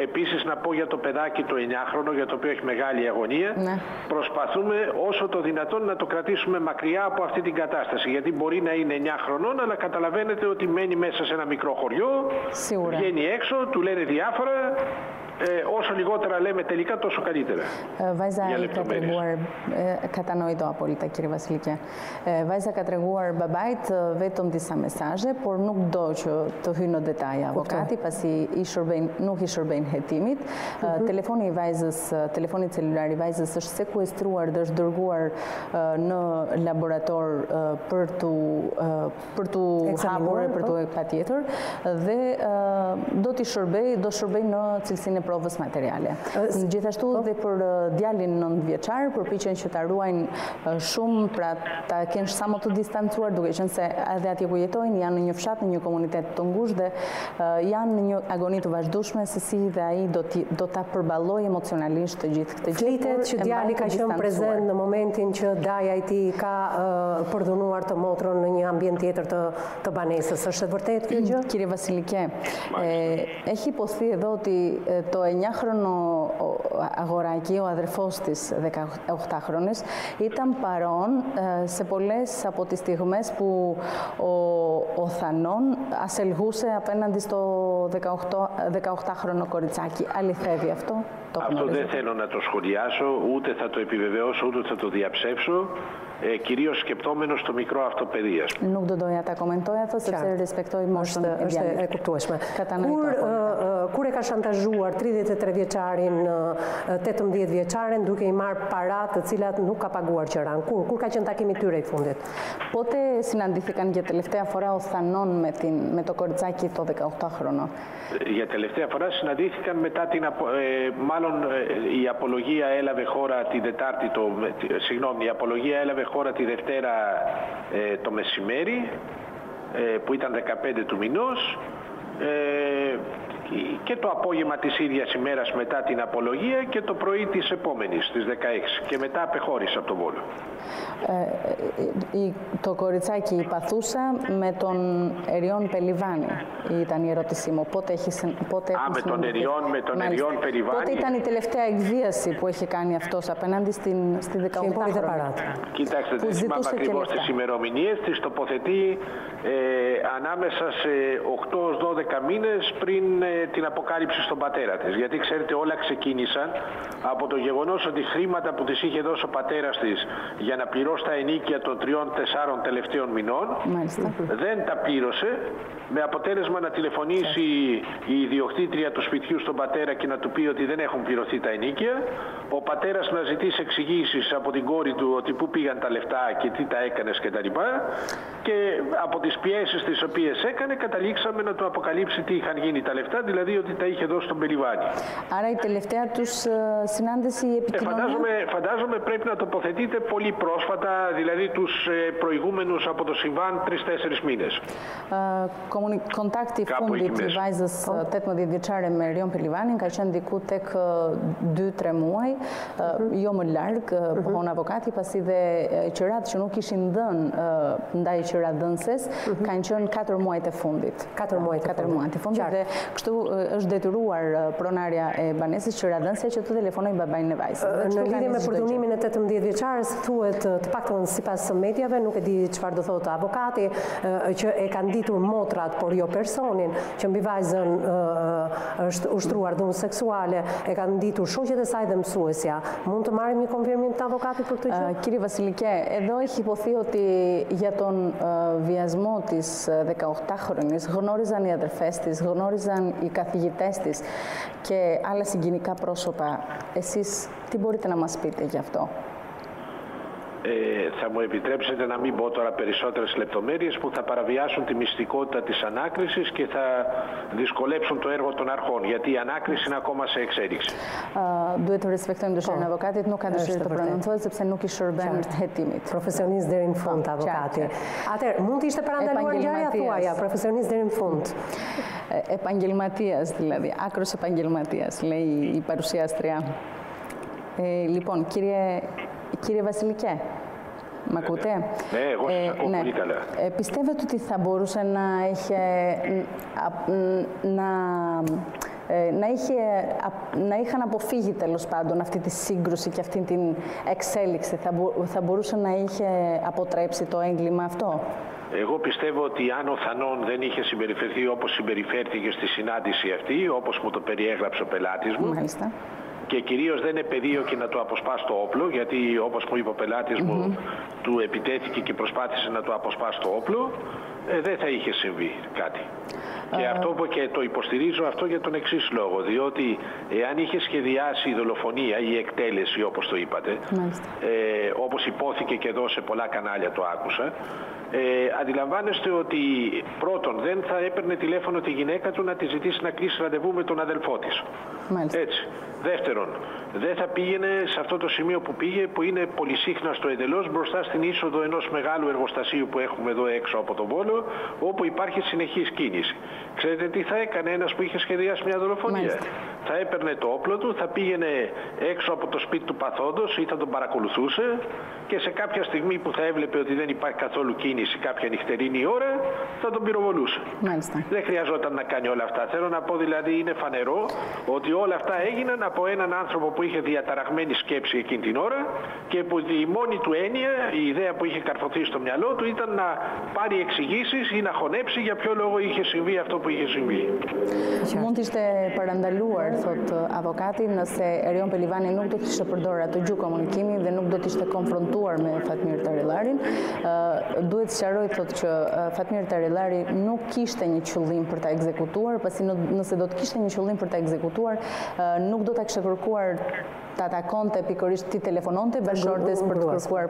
Επίσης να πω για το παιδάκι το 9χρονο, για το οποίο έχει μεγάλη αγωνία, προσπαθούμε όσο το δυνατόν να το κρατήσουμε μακριά από αυτή την κατάσταση. Γιατί μπορεί να είναι 9 χρονών, αλλά καταλαβαίνετε ότι μένει μέσα σε ένα μικρό χωριό, βγαίνει έξω, του λένε διάφορα. Όσο λιγότερα λέμε τελικά, τόσο καλύτερα. Vajza i ka treguar, κατανοητό απόλυτα, κύριε Βασιλικέ. Vajza ka treguar babait vetëm disa mesazhe, por nuk do që të hyjë në detaje avokati, pasi nuk i shërbejnë hetimit. Telefoni i vajzës, telefoni celular i vajzës është sekuestruar dhe është dërguar në laborator për tu hapur, për tu patjetër, dhe do shërbej në cilësinë e provës materiale. Gjithashtu dhe për djalin 9 vjeçar, përpiqen që ta ruajnë shumë, pra ta kenë sa më të distancuar, duke qenë se edhe atje ku jetojnë janë në një fshat, në një komunitet të ngushtë dhe janë në një agoni të vazhdueshme se si dhe ai do ta përballojë emocionalisht të gjithë këtë gjë. Flitet që djali ka qenë prezent në momentin që daja i tij ka përdhunuar të motrën në një ambient tjetër të banesës. Është e vërtetë kjo gjë? Κύριε Βασιλικέ, έχει υποθεί εδώ ότι το 9χρονο αγοράκι, ο αδερφός της 18χρονης, ήταν παρόν σε πολλές από τις στιγμές που ο Θανών ασελγούσε απέναντι στο 18χρονο κοριτσάκι. Αληθεύει αυτό? Αυτό δεν θέλω να το σχολιάσω, ούτε θα το επιβεβαιώσω, ούτε θα το διαψεύσω. Κυρίως σκεπτόμενος στο μικρό αυτό παιδί. Nuk do doja ta komentoja, sepse respektoj moshën e djalit. Është e kuptueshme. Kur e ka shantazhuar 33 vjeçarin, 18 vjeçaren, duke i marrë para të cilat nuk ka paguar qëran? Kur ka qenë takimi tyre i fundit? Πότε συναντήθηκαν για τελευταία φορά ο Θανών με το κοριτσάκι το 18χρονο? Για τελευταία φορά συναντήθηκαν μετά την... Μάλλον η απολογία έλαβε χώρα τη Δετάρτη, η απολογία έλαβε χώρα τη Δευτέρα το μεσημέρι, που ήταν 15 του μηνός. και το απόγευμα της ίδιας ημέρας μετά την απολογία και το πρωί της επόμενης, της 16. Και μετά απεχώρησε από τον Βόλο. Το κοριτσάκι, η παθούσα με τον Εριών Πελιβάνη, ήταν η ερώτησή μου. Με τον Εριών Πελιβάνη. Πότε ήταν η τελευταία εκβίαση που έχει κάνει αυτός απέναντι στη 18χρονη? Κοιτάξτε, δεν θυμάμαι ακριβώς τις ημερομηνίες, τις τοποθετεί ανάμεσα σε 8-12 μήνες πριν την αποκάλυψη στον πατέρα της. Γιατί ξέρετε, όλα ξεκίνησαν από το γεγονός ότι χρήματα που της είχε δώσει ο πατέρας της για να πληρώσει τα ενίκια των 3-4 τελευταίων μηνών, δεν τα πλήρωσε, με αποτέλεσμα να τηλεφωνήσει η ιδιοκτήτρια του σπιτιού στον πατέρα και να του πει ότι δεν έχουν πληρωθεί τα ενίκια. Ο πατέρας να ζητήσει εξηγήσεις από την κόρη του ότι πού πήγαν τα λεφτά και τι τα έκανες κτλ. Και από τις πιέσεις τις οποίες έκανε, καταλήξαμε να του αποκαλύψει τι είχαν γίνει τα λεφτά, δηλαδή ότι τα είχε δώσει στον Πελιβάνη. Άρα η τελευταία τους συνάντηση, η επικοινωνία... Φαντάζομαι πρέπει να toppothετείτε πολύ πρόσφατα, δηλαδή τους προηγούμενους από το συμβάν 3-4 μήνες. Kontakti fundit i vajzës 18 vjeçare me Erion Pelivanin ka qenë diku tek 2-3 muaj, jo më larg, pohon avokati, pasi dhe qërat që nuk ishin dhënë ndaj qëradhënëses kanë qenë 4 muajt e fundit. 4 muajt e fundit dhe kështu është detyruar pronarja e banesës qëradhënëse që të telefonojë babajnë e vajzës. Në lidhje me përdunimin e 18 vjeçares, thuhet të paktën sipas mediave, nuk e di çfarë do thotë avokati, që e kanë ditur motrat, por jo personin, që mbi vajzën është ushtruar dhunë seksuale, e kanë ditur shoqet e saj dhe mësuesja. Mund të marrim një konfirmim të avokatit për këtë gjë? Κύριε Βασιλικέ, εδώ έχει υποθεί ότι για τον βιασμό της 18χρονης γνώριζαν οι αδερφές της, γνώριζαν οι καθηγητές της και άλλα συγκινικά πρόσωπα. Εσείς τι μπορείτε να μας πείτε γι' αυτό? Θα μου επιτρέψετε να μην πω τώρα περισσότερες λεπτομέρειες που θα παραβιάσουν τη μυστικότητα της ανάκρισης και θα δυσκολέψουν το έργο των αρχών, γιατί η ανάκριση είναι ακόμα σε εξέλιξη. Duhet të respektojmë dëshirën e avokatit, nuk ka dëshirë të prononcohet sepse nuk i shërben hetimit. Profesionist deri në fund avokati. Atëherë, mund të ishte parandaluar ngjarja thuaja, profesionist deri në fund. Επαγγελματίας δηλαδή, άκρος επαγγελματίας, λέει η παρουσιάστρια. Λοιπόν, κύριε Βασιλικέ, μ' ακούτε? Ναι, εγώ σας ακούω πολύ καλά. Πιστεύετε ότι θα μπορούσε να είχαν αποφύγει τέλος πάντων αυτή τη σύγκρουση και αυτή την εξέλιξη, θα μπορούσε να είχε αποτρέψει το έγκλημα αυτό? Εγώ πιστεύω ότι αν ο Θανών δεν είχε συμπεριφερθεί όπως συμπεριφέρθηκε στη συνάντηση αυτή, όπως μου το περιέγραψε ο πελάτης μου, μάλιστα, και κυρίως δεν επεδίωκε να του αποσπάσει το όπλο, γιατί όπως μου είπε ο πελάτης μου, του επιτέθηκε και προσπάθησε να του αποσπάσει το όπλο, δεν θα είχε συμβεί κάτι. Και αυτό που και το υποστηρίζω αυτό για τον εξής λόγο, διότι εάν είχε σχεδιάσει η δολοφονία ή η εκτέλεση, όπως το είπατε, όπως υπόθηκε και εδώ σε πολλά κανάλια το άκουσα, αντιλαμβάνεστε ότι πρώτον δεν θα έπαιρνε τηλέφωνο τη γυναίκα του να τη ζητήσει να κλείσει ραντεβού με τον αδελφό της. Έτσι. Δεύτερον, δεν θα πήγαινε σε αυτό το σημείο που πήγε, που είναι πολυσύχναστο εντελώς, μπροστά στην είσοδο ενός μεγάλου εργοστασίου που έχουμε εδώ έξω από τον Βόλο, όπου υπάρχει συνεχής κίνηση. Ξέρετε τι θα έκανε ένας που είχε σχεδιάσει μια δολοφονία? Θα έπαιρνε το όπλο του, θα πήγαινε έξω από το σπίτι του παθόντος ή θα τον παρακολουθούσε και σε κάποια στιγμή που θα έβλεπε ότι δεν υπάρχει καθόλου κίνηση κάποια νυχτερινή ώρα, θα τον πυροβολούσε. Δεν χρειαζόταν να κάνει όλα αυτά. Θέλω να πω δηλαδή, είναι φανερό ότι όλα αυτά έγιναν από έναν άνθρωπο που είχε διαταραγμένη σκέψη εκείνη την ώρα και που η μόνη του έννοια, η ιδέα που είχε καρφωθεί στο μυαλό του ήταν να πάρει εξηγήσεις ή να χωνέψει για ποιο λόγο είχε συμβεί αυτό που είχε συμβεί. Mund të ishte parandaluar, thot avokati, nëse Erion Pelivani nuk do të ishte përdorur atë gjuhë komunikimi dhe nuk do të ishte konfrontuar me Fatmir Tarillarin. Duhet sqaroj, thot, që Fatmir Tarillari nuk kishte një qëllim për ta ekzekutuar, pasi nëse do të kishte një qëllim për ta ekzekutuar, nuk do ta kishte kërkuar ta takonte pikërisht ti telefononte bashkëshortes për të kërkuar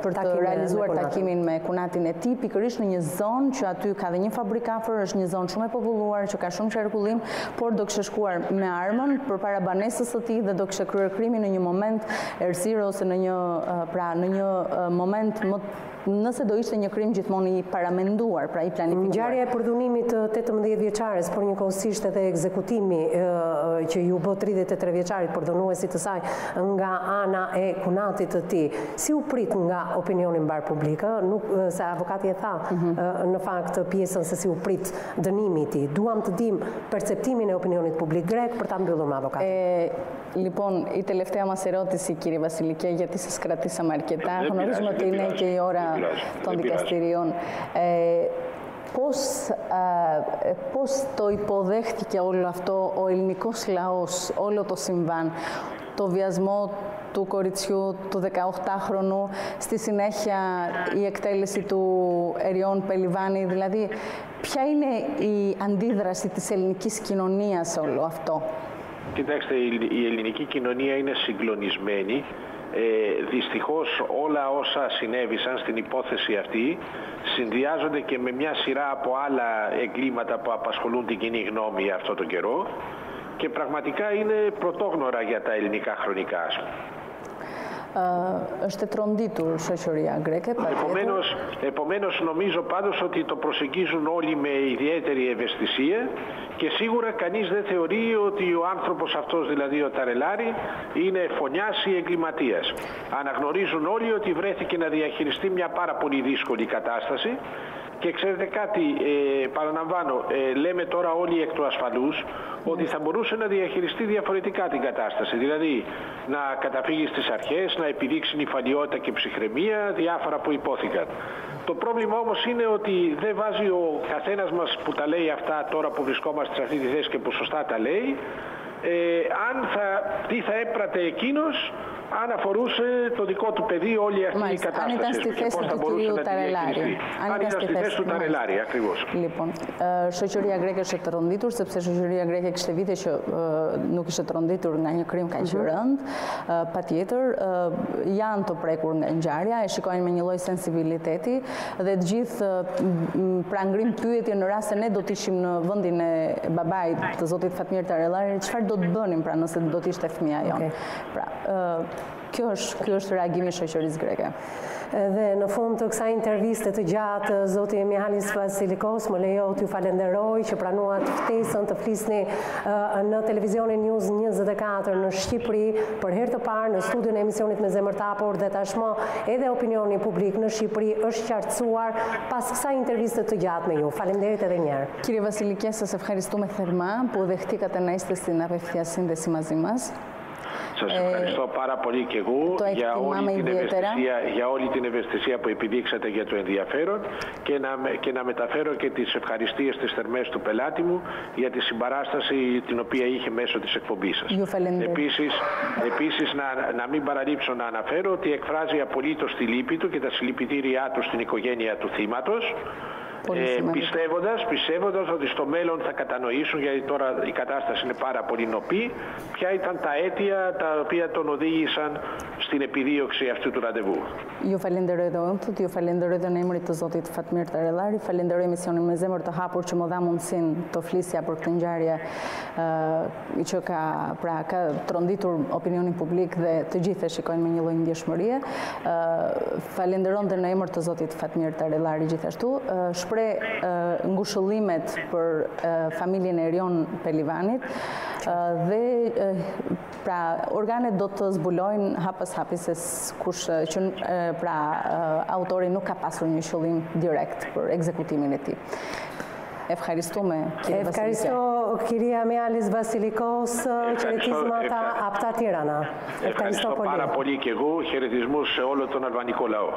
për të realizuar takimin me kunatin e tij, pikërisht në një zonë që aty ka dhe një fabrikë afër, është një zonë shumë e populluar që ka shumë qarkullim, por do kishte shkuar me armën përpara banesës së tij dhe do kishte kryer krimin në një moment errësire ose në një moment nëse do ishte një krim gjithmonë i paramenduar, pra i planifikuar. Ngjarja e përdhunimit të 18 vjeçares, por njëkohësisht edhe ekzekutimi që ju bë 33 vjeçarit përdhunuesit të saj nga ana e kunatit të tij, si u prit nga opinioni mbar publik? Nuk se avokati e tha në fakt pjesën se si u prit dënimi i tij. Duam të dim perceptimin e opinionit publik grek për ta mbyllur me avokatin. Λοιπόν, η τελευταία μας ερώτηση, κύριε Βασιλικέ, γιατί σας κρατήσαμε αρκετά. Γνωρίζουμε ότι είναι και η ώρα των δικαστηριών. Πώς το υποδέχτηκε όλο αυτό ο ελληνικός λαός, όλο το συμβάν, το βιασμό του κοριτσιού, του 18χρονου, στη συνέχεια η εκτέλεση του Εριών Πελιβάνη, δηλαδή ποια είναι η αντίδραση της ελληνικής κοινωνίας σε όλο αυτό? Κοιτάξτε, η ελληνική κοινωνία είναι συγκλονισμένη. Δυστυχώς όλα όσα συνέβησαν στην υπόθεση αυτή συνδυάζονται και με μια σειρά από άλλα εγκλήματα που απασχολούν την κοινή γνώμη αυτό τον καιρό και πραγματικά είναι πρωτόγνωρα για τα ελληνικά χρονικά. Është τronditur shoqëria greke. Επομένως νομίζω πάντως ότι το προσεγγίζουν όλοι με ιδιαίτερη ευαισθησία και σίγουρα κανείς δεν θεωρεί ότι ο άνθρωπος αυτός, δηλαδή ο Ταρελάρη, είναι φωνιάς ή εγκληματίας. Αναγνωρίζουν όλοι ότι βρέθηκε να διαχειριστεί μια πάρα πολύ δύσκολη κατάσταση. Και ξέρετε κάτι, παραλαμβάνω, λέμε τώρα όλοι εκ του ασφαλούς ότι θα μπορούσε να διαχειριστεί διαφορετικά την κατάσταση. Δηλαδή να καταφύγει στις αρχές, να επιδείξει νηφαλιότητα και ψυχραιμία, διάφορα που υπόθηκαν. Το πρόβλημα όμως είναι ότι δεν βάζει ο καθένας μας που τα λέει αυτά τώρα που βρισκόμαστε σε αυτή τη θέση και που σωστά τα λέει, τι θα έπρατε εκείνος αν αφορούσε το δικό του παιδί όλη αυτή η κατάσταση. Αν ήταν στη θέση του κυρίου Ταρελάρη. Αν ήταν στη θέση του Ταρελάρη, ακριβώς. Λοιπόν, shoqëria greke është e tronditur sepse shoqëria greke kishte vite që nuk ishte tronditur nga një krim kaq i rënd. Patjetër janë të prekur nga ngjarja, e shikojnë me një lloj sensibiliteti dhe të gjithë pra ngrim pyetje në rast se ne do të ishim në vendin e babait të zotit Fatmir Tarellari, çfarë do të bënim pra nëse do të ishte fëmia jonë. Pra, Kjo është reagimi i shoqërisë greke. Dhe në fund të kësaj interviste të gjatë, zoti Mihalis Vasilikos, më lejo t'ju falenderoj që pranuat ftesën të flisni në televizionin News 24 në Shqipëri, për herë të parë në studion e emisionit Me Zemër të Hapur, dhe tashmë edhe opinioni publik në Shqipëri është qartësuar pas kësaj interviste të gjatë me ju. Faleminderit edhe një herë. Κύριε Βασιλικέ, σας ευχαριστούμε θερμά που δεχτήκατε να είστε στην απευθεία σύνδεση μαζί μας. Σας ευχαριστώ πάρα πολύ και εγώ για όλη την ευαισθησία που επιδείξατε για το ενδιαφέρον και να μεταφέρω και τις ευχαριστίες τις θερμές του πελάτη μου για τη συμπαράσταση την οποία είχε μέσω της εκπομπής σας. Επίσης να μην παραλείψω να αναφέρω ότι εκφράζει απολύτως τη λύπη του και τα συλληπιτήριά του στην οικογένεια του θύματος, πιστεύοντας ότι στο μέλλον θα κατανοήσουν, γιατί τώρα η κατάσταση είναι πάρα πολύ νοπή, ποια ήταν τα αίτια τα οποία τον οδήγησαν στην επιδίωξη αυτού του ραντεβού. Ju falenderoj dhe unë, ju falenderoj dhe në emrit të zotit Fatmir Tarellari, falenderoj emisionin Me Zemër të Hapur që më dha mundësinë të flisja për këtë ngjarje që ka tronditur opinionin publik dhe të gjithë e shikojnë me një lloj ndjeshmërie. Falenderon dhe në emër të zotit Fatmir Tarellari gjithashtu. Shpreh ngushëllimet për familjen e Erion Pelivanit dhe pra organet do të zbulojnë hapës hapise kush që pra autori nuk ka pasur një qëllim direkt për ekzekutimin e tij. Ευχαριστούμε, κύριε Ευχαριστώ, κυρία Μιάλης Βασιλικός, χαιρετίσματα από τα Τύρανα. Ευχαριστώ πάρα πολύ και εγώ, χαιρετισμούς σε όλο τον αλβανικό λαό.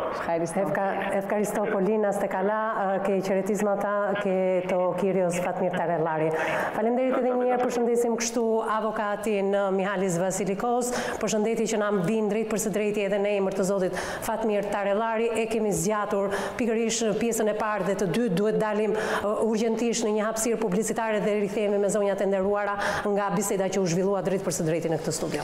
Ευχαριστώ πολύ, να είστε καλά και χαιρετίσματα και το κύριος Fatmir Tarellari. Faleminderit edhe një herë, përshëndesim kështu avokatin Mihalis Vasilikos, përshëndetje që na mbin drejt për së drejti edhe në emër të zotit Fatmir Tarellari. E kemi zgjatur pikërisht pjesën e parë dhe të dytë, duhet dalim urgjentisht në një hapësirë publicitare dhe rikthehemi me zonjat e nderuara nga biseda që u zhvillua drejt për së drejti në këtë studio.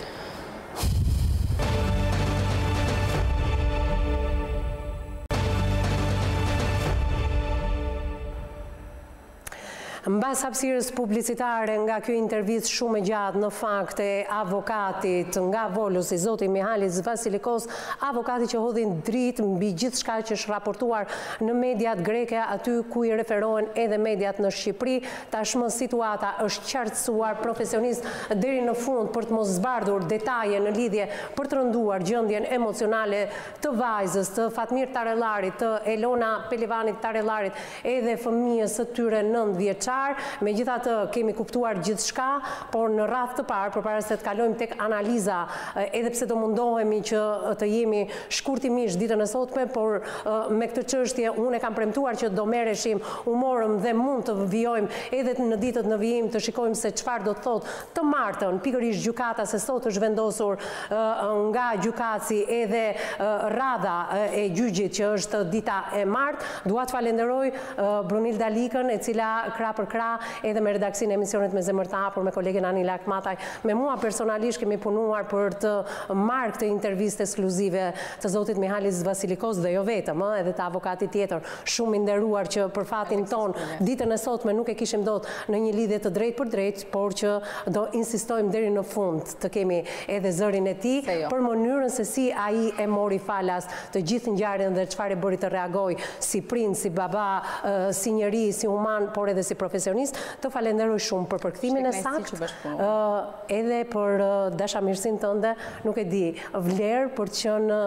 Mbas hapësirës publicitare nga kjo intervistë shumë e gjatë, në fakt e avokatit nga Volos, i zoti Mihalis Vasilikos, avokati që hodhin dritë mbi gjithë shka që është raportuar në mediat greke, aty ku i referohen edhe mediat në Shqipëri. Tashmë situata është qartësuar, profesionist deri në fund për të mos zbardhur detaje në lidhje për të rënduar gjendjen emocionale të vajzës, të Fatmir Tarellarit, të Elona Pelivanit Tarellarit, edhe fëmijës së tyre 9 vjeçar. Megjithatë kemi kuptuar gjithçka, por në radhë të parë, përpara se të kalojmë tek analiza, edhe pse do mundohemi që të jemi shkurtimisht ditën e sotme, por me këtë çështje unë e kam premtuar që do merreshim humorëm dhe mund të vijojmë edhe në ditët në vijim të shikojmë se çfarë do të thotë të martën, pikërisht gjykata, se sot është vendosur nga gjykatësi edhe radha e gjyqit që është dita e martë. Dua të falenderoj Brunilda Likën, e cila krah për krah edhe me redaksin e emisionit Me Zemër të Hapur me kolegen Anila Akmataj, me mua personalisht kemi punuar për të marrë këtë intervistë ekskluzive të zotit Mihalis Vasilikos dhe jo vetëm, edhe të avokatit tjetër shumë i nderuar që për fatin ton ditën e sotme nuk e kishim dot në një lidhje të drejtë për drejtë, por që do insistojmë deri në fund të kemi edhe zërin e tij për mënyrën se si ai e mori falas të gjithë ngjarjen dhe çfarë bëri të reagoj si prind, si baba, si njeri, si human, por edhe si profesionist. Të falenderoj shumë për përkthimin e saktë, edhe për dashamirësinë tënde, nuk e di, vlerë për të qenë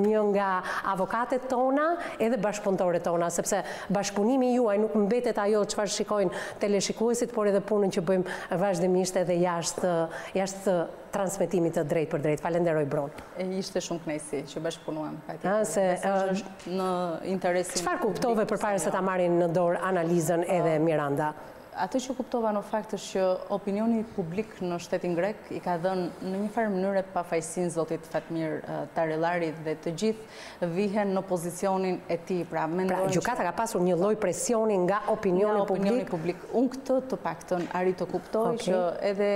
një nga avokatet tona edhe bashkëpunëtorët tona, sepse bashkëpunimi juaj nuk mbetet ajo çfarë shikojnë teleshikuesit, por edhe punën që bëjmë vazhdimisht edhe jashtë transmetimit të drejtë për drejtë. Falenderoj Bron. Ishte shumë kënaqësi që bashkëpunuam. Në interesin. Çfarë kuptove përpara se ta marrin në dorë analizën edhe Miranda? Atë që kuptova në fakt është që opinioni publik në shtetin grek i ka dhënë në një farë mënyrë pafajësinë zotit Fatmir Tarellarit dhe të gjithë vihen në pozicionin e tij. Pra gjykata ka pasur një lloj presioni nga opinioni publik. Unë këtë të paktën arrit të kuptoj që edhe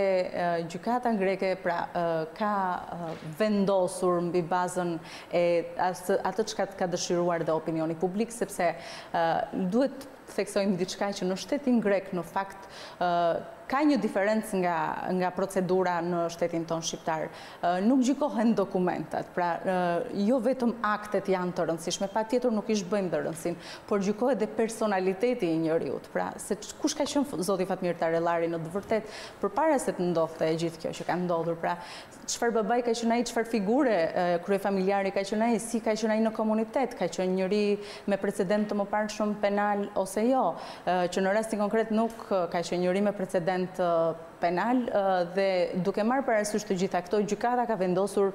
gjykata greke ka vendosur mbi bazën e atë çka ka dëshiruar dhe opinioni publik, sepse duhet theksojmë diçka që në shtetin grek në fakt ka një diferencë nga procedura në shtetin ton shqiptar. Nuk gjykohen dokumentat, pra jo vetëm aktet janë të rëndësishme, patjetër nuk i shbëjmë dhe rëndësinë, por gjykohet dhe personaliteti i njeriut. Pra, se kush ka qenë zoti Fatmir Tarellari në të vërtetë përpara se të ndodhte e gjithë kjo që ka ndodhur. Pra, çfarë babai ka qenë ai, çfarë figure kryefamiljari ka qenë ai, si ka qenë ai në komunitet, ka qenë njëri me precedent të mëparshëm penal ose jo, që në rastin konkret nuk ka qenë njëri me precedent penal, dhe duke marrë parasysh të gjitha këto, gjykata ka vendosur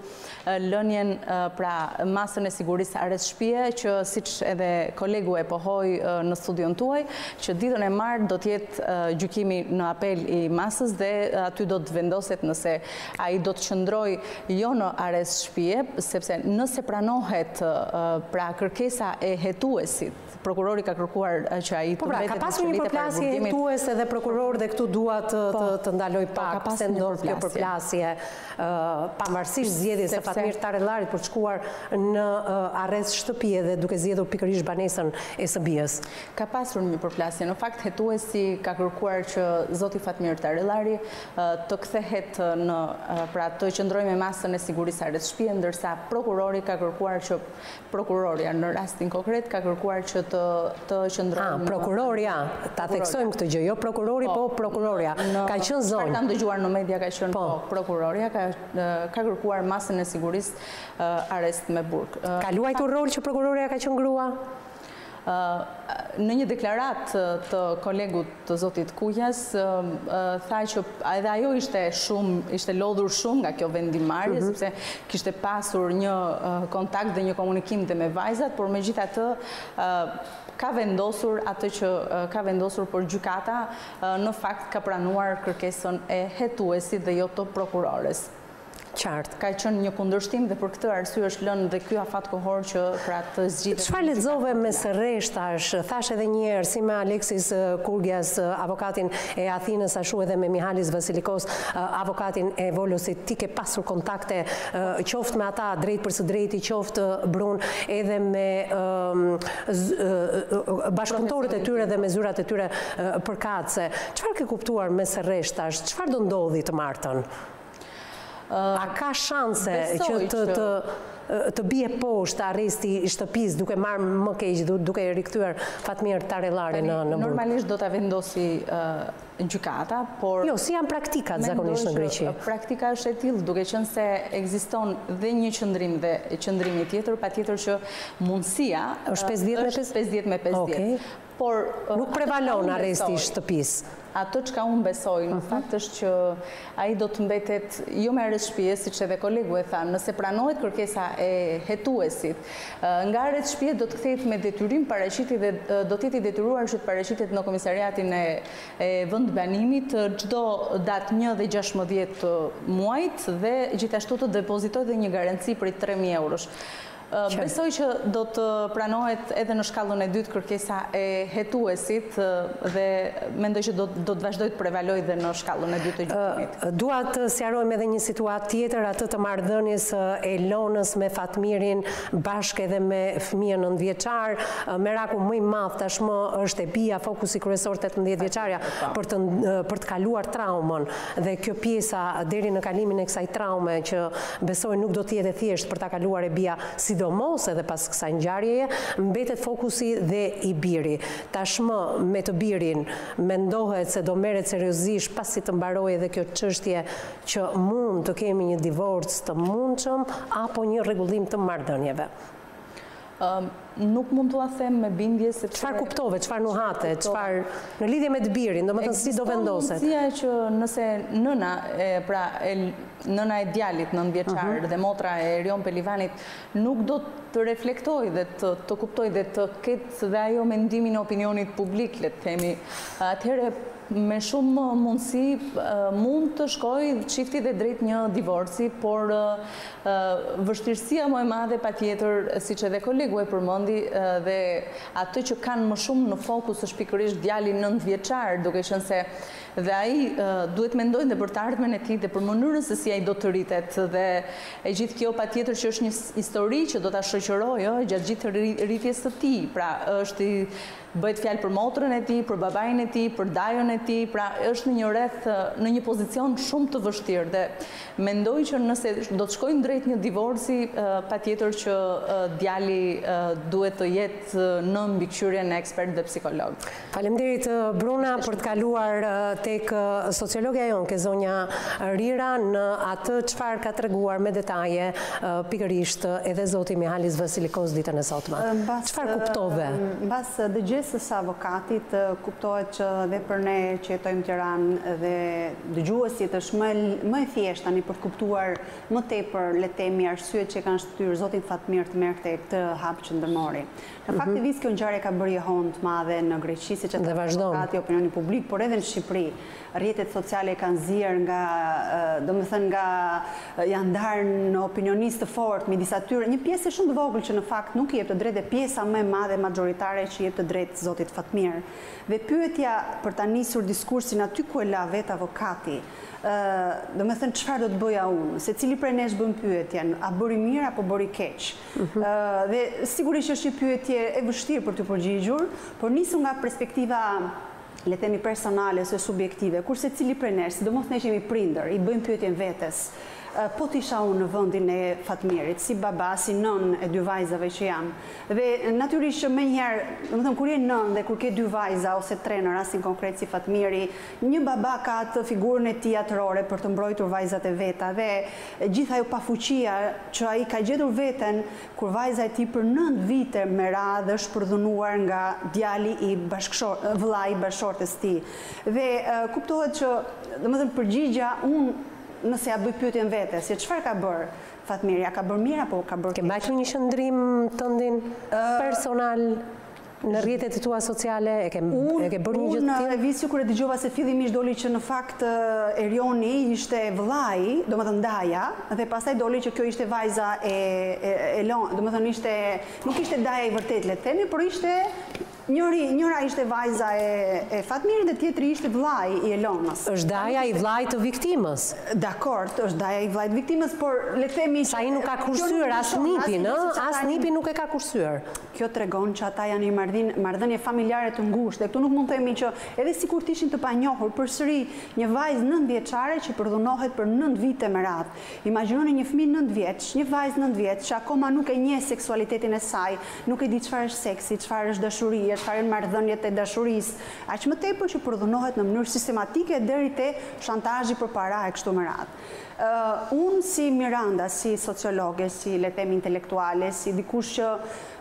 lënien pra masën e sigurisë arrest shtëpie, që siç edhe kolegu e pohoi në studion tuaj, që ditën e martë do të jetë gjykimi në apel i masës dhe aty do të vendoset nëse ai do të qëndrojë jo në arrest shtëpie, sepse nëse pranohet pra kërkesa e hetuesit, prokurori ka kërkuar që ai të mbetet. Ka pasur një përplasje hetuese dhe prokuror dhe këtu dua të ndaloj pak se ndodh kjo përplasje pavarësisht zgjedhjes së Fatmir Tarellarit për të shkuar në arrest shtëpie dhe duke zgjedhur pikërisht banesën e së bijës. Ka pasur një përplasje. Në fakt hetuesi ka kërkuar që zoti Fatmir Tarellari të kthehet në pra të qëndrojë me masën e sigurisë arrest shtëpie, ndërsa prokurori ka kërkuar që prokuroria në rastin konkret ka kërkuar që të qëndrojë. Prokuroria, ta theksojmë këtë gjë, jo prokurori, po prokuroria. Ka qenë zonë. Kam dëgjuar në media ka qenë prokuroria, ka kërkuar masën e sigurisë arrest me burg. Ka luajtur rol që prokuroria ka qenë grua? Në një deklarat të kolegut të zotit Kujas, tha që edhe ajo ishte lodhur shumë nga kjo vendimarrje, sepse kishte pasur një kontakt dhe një komunikim dhe me vajzat, por megjithatë ka vendosur atë që ka vendosur për gjykata, në fakt ka pranuar kërkesën e hetuesit dhe jo të prokurores. ka qenë një kundërshtim dhe për këtë arsye është lënë dhe ky afat kohor që pra të zgjidhet. Çfarë lexove me sërresh tash? Thash edhe një herë si me Aleksis Kurgjas, avokatin e Athinës, ashtu edhe me Mihalis Vasilikos, avokatin e Volosit, ti ke pasur kontakte qoftë me ata drejt për së drejti, qoftë Brun, edhe me bashkëpunëtorët e tyre dhe me zyrat e tyre përkatëse. Çfarë ke kuptuar me sërresh tash? Çfarë do ndodhi të martën? A ka shanse që të bie poshtë arresti i shtëpisë duke marrë më keq, duke rikthyer Fatmir Tarellari në burg? Normalisht do ta vendosi gjykata, por jo, si janë praktikat zakonisht në Greqi? Praktika është e tillë, duke qenë se ekziston dhe një qëndrim dhe qëndrimi tjetër, patjetër që mundësia është 50 me 50. Por nuk prevalon arresti i shtëpisë. Ato që ka unë besoj, në fakt është që ai do të mbetet jo me arrest shtëpie, siç edhe kolegu e tha, nëse pranohet kërkesa e hetuesit, nga arrest shtëpie do të kthehet me detyrim paraqitje dhe do të jetë i detyruar që të paraqitet në komisariatin e vendbanimit çdo datë 1 dhe 16 muajt dhe gjithashtu të depozitojë dhe një garanci për 3.000 eurosh. Besoj që do të pranohet edhe në shkallën e dytë kërkesa e hetuesit dhe mendoj që do të vazhdoj të prevaloj dhe në shkallën e dytë të gjykimit. Dua të sqarojmë edhe një situatë tjetër, atë të marrëdhënies e Elonës me Fatmirin bashkë edhe me fëmijën 9 vjeçar. Meraku më i madh tashmë është e bia, fokusi kryesor 18 vjeçarja për të kaluar traumën dhe kjo pjesa deri në kalimin e kësaj traume që besoj nuk do të jetë thjesht për ta kaluar e bia, sidomos edhe pas kësaj ngjarjeje, mbetet fokusi dhe i biri. Tashmë me të birin mendohet se do merret seriozisht pasi të mbarojë edhe kjo çështje që mund të kemi një divorc të mundshëm apo një rregullim të marrëdhënieve. Nuk mund t'ua them me bindje se çfarë kuptove, çfarë nuhate, çfarë në lidhje me të birin, domethënë si do vendoset. Mundësia që nëse nëna nëna e djalit 9 vjeçar dhe motra e Erion Pelivanit nuk do të reflektojë dhe të kuptojë dhe të ketë dhe ajo mendimin e opinionit publik, le të themi, atëherë me shumë mundësi mund të shkojë çifti dhe drejt një divorci, por vështirësia më e madhe patjetër, siç edhe kolegu e përmendi, dhe ato që kanë më shumë në fokus është pikërisht djali 9 vjeçar, duke qenë se dhe ai duhet mendojnë dhe për të ardhmen e tij dhe për mënyrën se si ai do të rritet dhe e gjithë kjo patjetër që është një histori që do ta shoqërojë gjatë gjithë rritjes së tij. Pra është bëhet fjalë për motrën e tij, për babain e tij, për dajon e tij, pra është në një pozicion shumë të vështirë dhe mendoj që nëse do të shkojnë drejt një divorci, patjetër që djali duhet të jetë në mbikëqyrjen e ekspert dhe psikolog. Faleminderit Bruna për të kaluar tek sociologja jonë, zonja Rira, në atë çfarë ka treguar me detaje pikërisht edhe zoti Mihalis Vasilikos ditën e sotme. Çfarë kuptove? Mbas dëgjesës së avokatit kuptohet që dhe për ne që jetojmë në Tiranë dhe dëgjuesit është më e thjeshtë tani për të kuptuar më tepër le të themi arsyet që kanë shtyrë zotin Fatmir të merrte këtë hap që ndërmori. Në faktikisht kjo ngjarje ka bërë hond të madhe në Greqi, siç e thotë avokati, opinioni publik, por edhe në Shqipëri. Rrjetet sociale kanë nxjerr nga, domethënë nga janë ndarë në opinionistë të fortë midis atyre, një pjesë shumë të vogël që në fakt nuk i jep të drejtë, pjesa më e madhe majoritare që i jep të drejtë zotit Fatmir. Dhe pyetja për ta nisur diskursin aty ku e la vet avokati, do me thënë çfarë do të bëja unë, se cili prej nesh bën pyetjen, a bëri mirë apo bëri keq. Dhe sigurisht është një pyetje e vështirë për të përgjigjur, por nisu nga perspektiva le themi personale ose subjektive, kurse cili prej nesh, sidomos ne që jemi prindër, i bëjmë pyetjen vetes. Po t'isha unë në vendin e Fatmirit, si baba, si nën e 2 vajzave që jam. Dhe natyrisht që menjëherë, domethënë kur je nën dhe kur ke 2 vajza ose 3 në rastin konkret si Fatmiri, një baba ka atë figurën e tij atërore për të mbrojtur vajzat e veta dhe gjithë ajo pafuqia që ai ka gjetur veten kur vajza e tij për 9 vite me radhë është përdhunuar nga djali i vëllai i bashkëshortes tij. Dhe kuptohet që domethënë përgjigja unë nëse ja bëj pyetjen vetes, se çfarë ka bërë Fatmiri, ja ka bërë mirë apo ka bërë keq? Ke mbajtur një qëndrim tëndin personal? Në rrjetet e tua sociale e ke bërë një gjë të tillë? Unë e visju kur e dëgjova se fillimisht doli që në fakt Erioni ishte vëllai, domethënë Daja, dhe pastaj doli që kjo ishte vajza e Elon, domethënë nuk ishte Daja i vërtet, le të themi, por ishte njëra ishte vajza e Fatmirit dhe tjetri ishte vllai i Elonës. Është Daja i vllait të viktimës. Dakord, është Daja i vllait të viktimës, por le të themi sa ai nuk ka kursyer as nipin, as nipi nuk e ka kursyer. Kjo tregon që ata janë një marrëdhënie familjare të ngushtë, dhe këtu nuk mund të themi që edhe sikur të ishin të panjohur, përsëri një vajzë 9 vjeçare që përdhunohet për 9 vite me radhë. Imagjinoni një fëmijë 9 vjeç, një vajzë 9 vjeç që akoma nuk e njeh seksualitetin e saj, nuk e di çfarë është seksi, çfarë është dashuria, çfarë janë marrëdhëniet e dashurisë, aq më tepër që përdhunohet në mënyrë sistematike deri te shantazhi për para e kështu me radhë. Unë si Miranda, si sociologe, si le themi intelektuale, si dikush që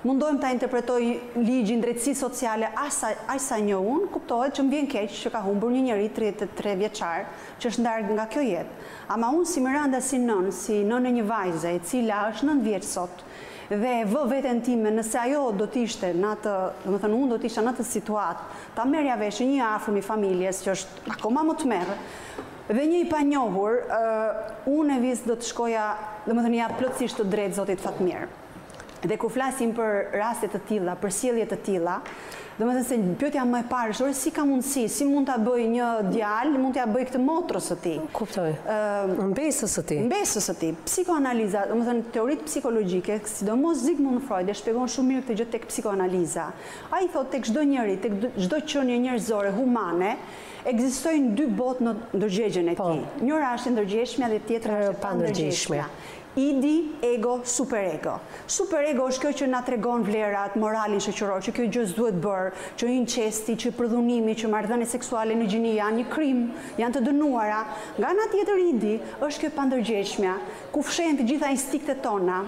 mundojmë ta interpretoj ligjin drejtësi sociale aq sa një unë, kuptohet që më vjen keq që ka humbur një njeri 33 vjeçar që është ndarë nga kjo jetë. Ama unë si Miranda, si nën e një vajze e cila është 9 vjeç sot, dhe vë veten time nëse ajo do t'ishte në atë, domethënë unë do t'isha në atë situatë, ta merrja vesh një afërm i familjes që është akoma më të merr, dhe një i panjohur, unë e vis do të shkoja, domethënë ja plotësisht të drejtë zotit Fatmir. Dhe kur flasim për raste të tilla, për sjellje të tilla, domethënë se pyetja më e parë është si ka mundësi, si mund ta bëj një djalë, mund t'ja bëj këtë motrës së tij. Kuptoj. Mbesës së tij. Mbesës së tij. Psikoanaliza, domethënë teoritë psikologjike, sidomos Sigmund Freud e shpjegon shumë mirë këtë gjë tek psikoanaliza. Ai thotë tek çdo njeri, tek çdo qenie njerëzore humane, ekzistojnë 2 botë në ndërgjegjen e tij. Njëra është e ndërgjegjshmja dhe tjetra është e pandërgjegjshmja. Idi, ego, superego. Superego është kjo që na tregon vlerat, moralin shoqëror, që kjo gjë s'duhet bërë, që incesti, që prodhunimi, që marrëdhënie seksuale në gjini janë një krim, janë të dënuara. Nga ana tjetër idi është kjo pandërgjegjshmja, ku fshen të gjitha instinktet tona,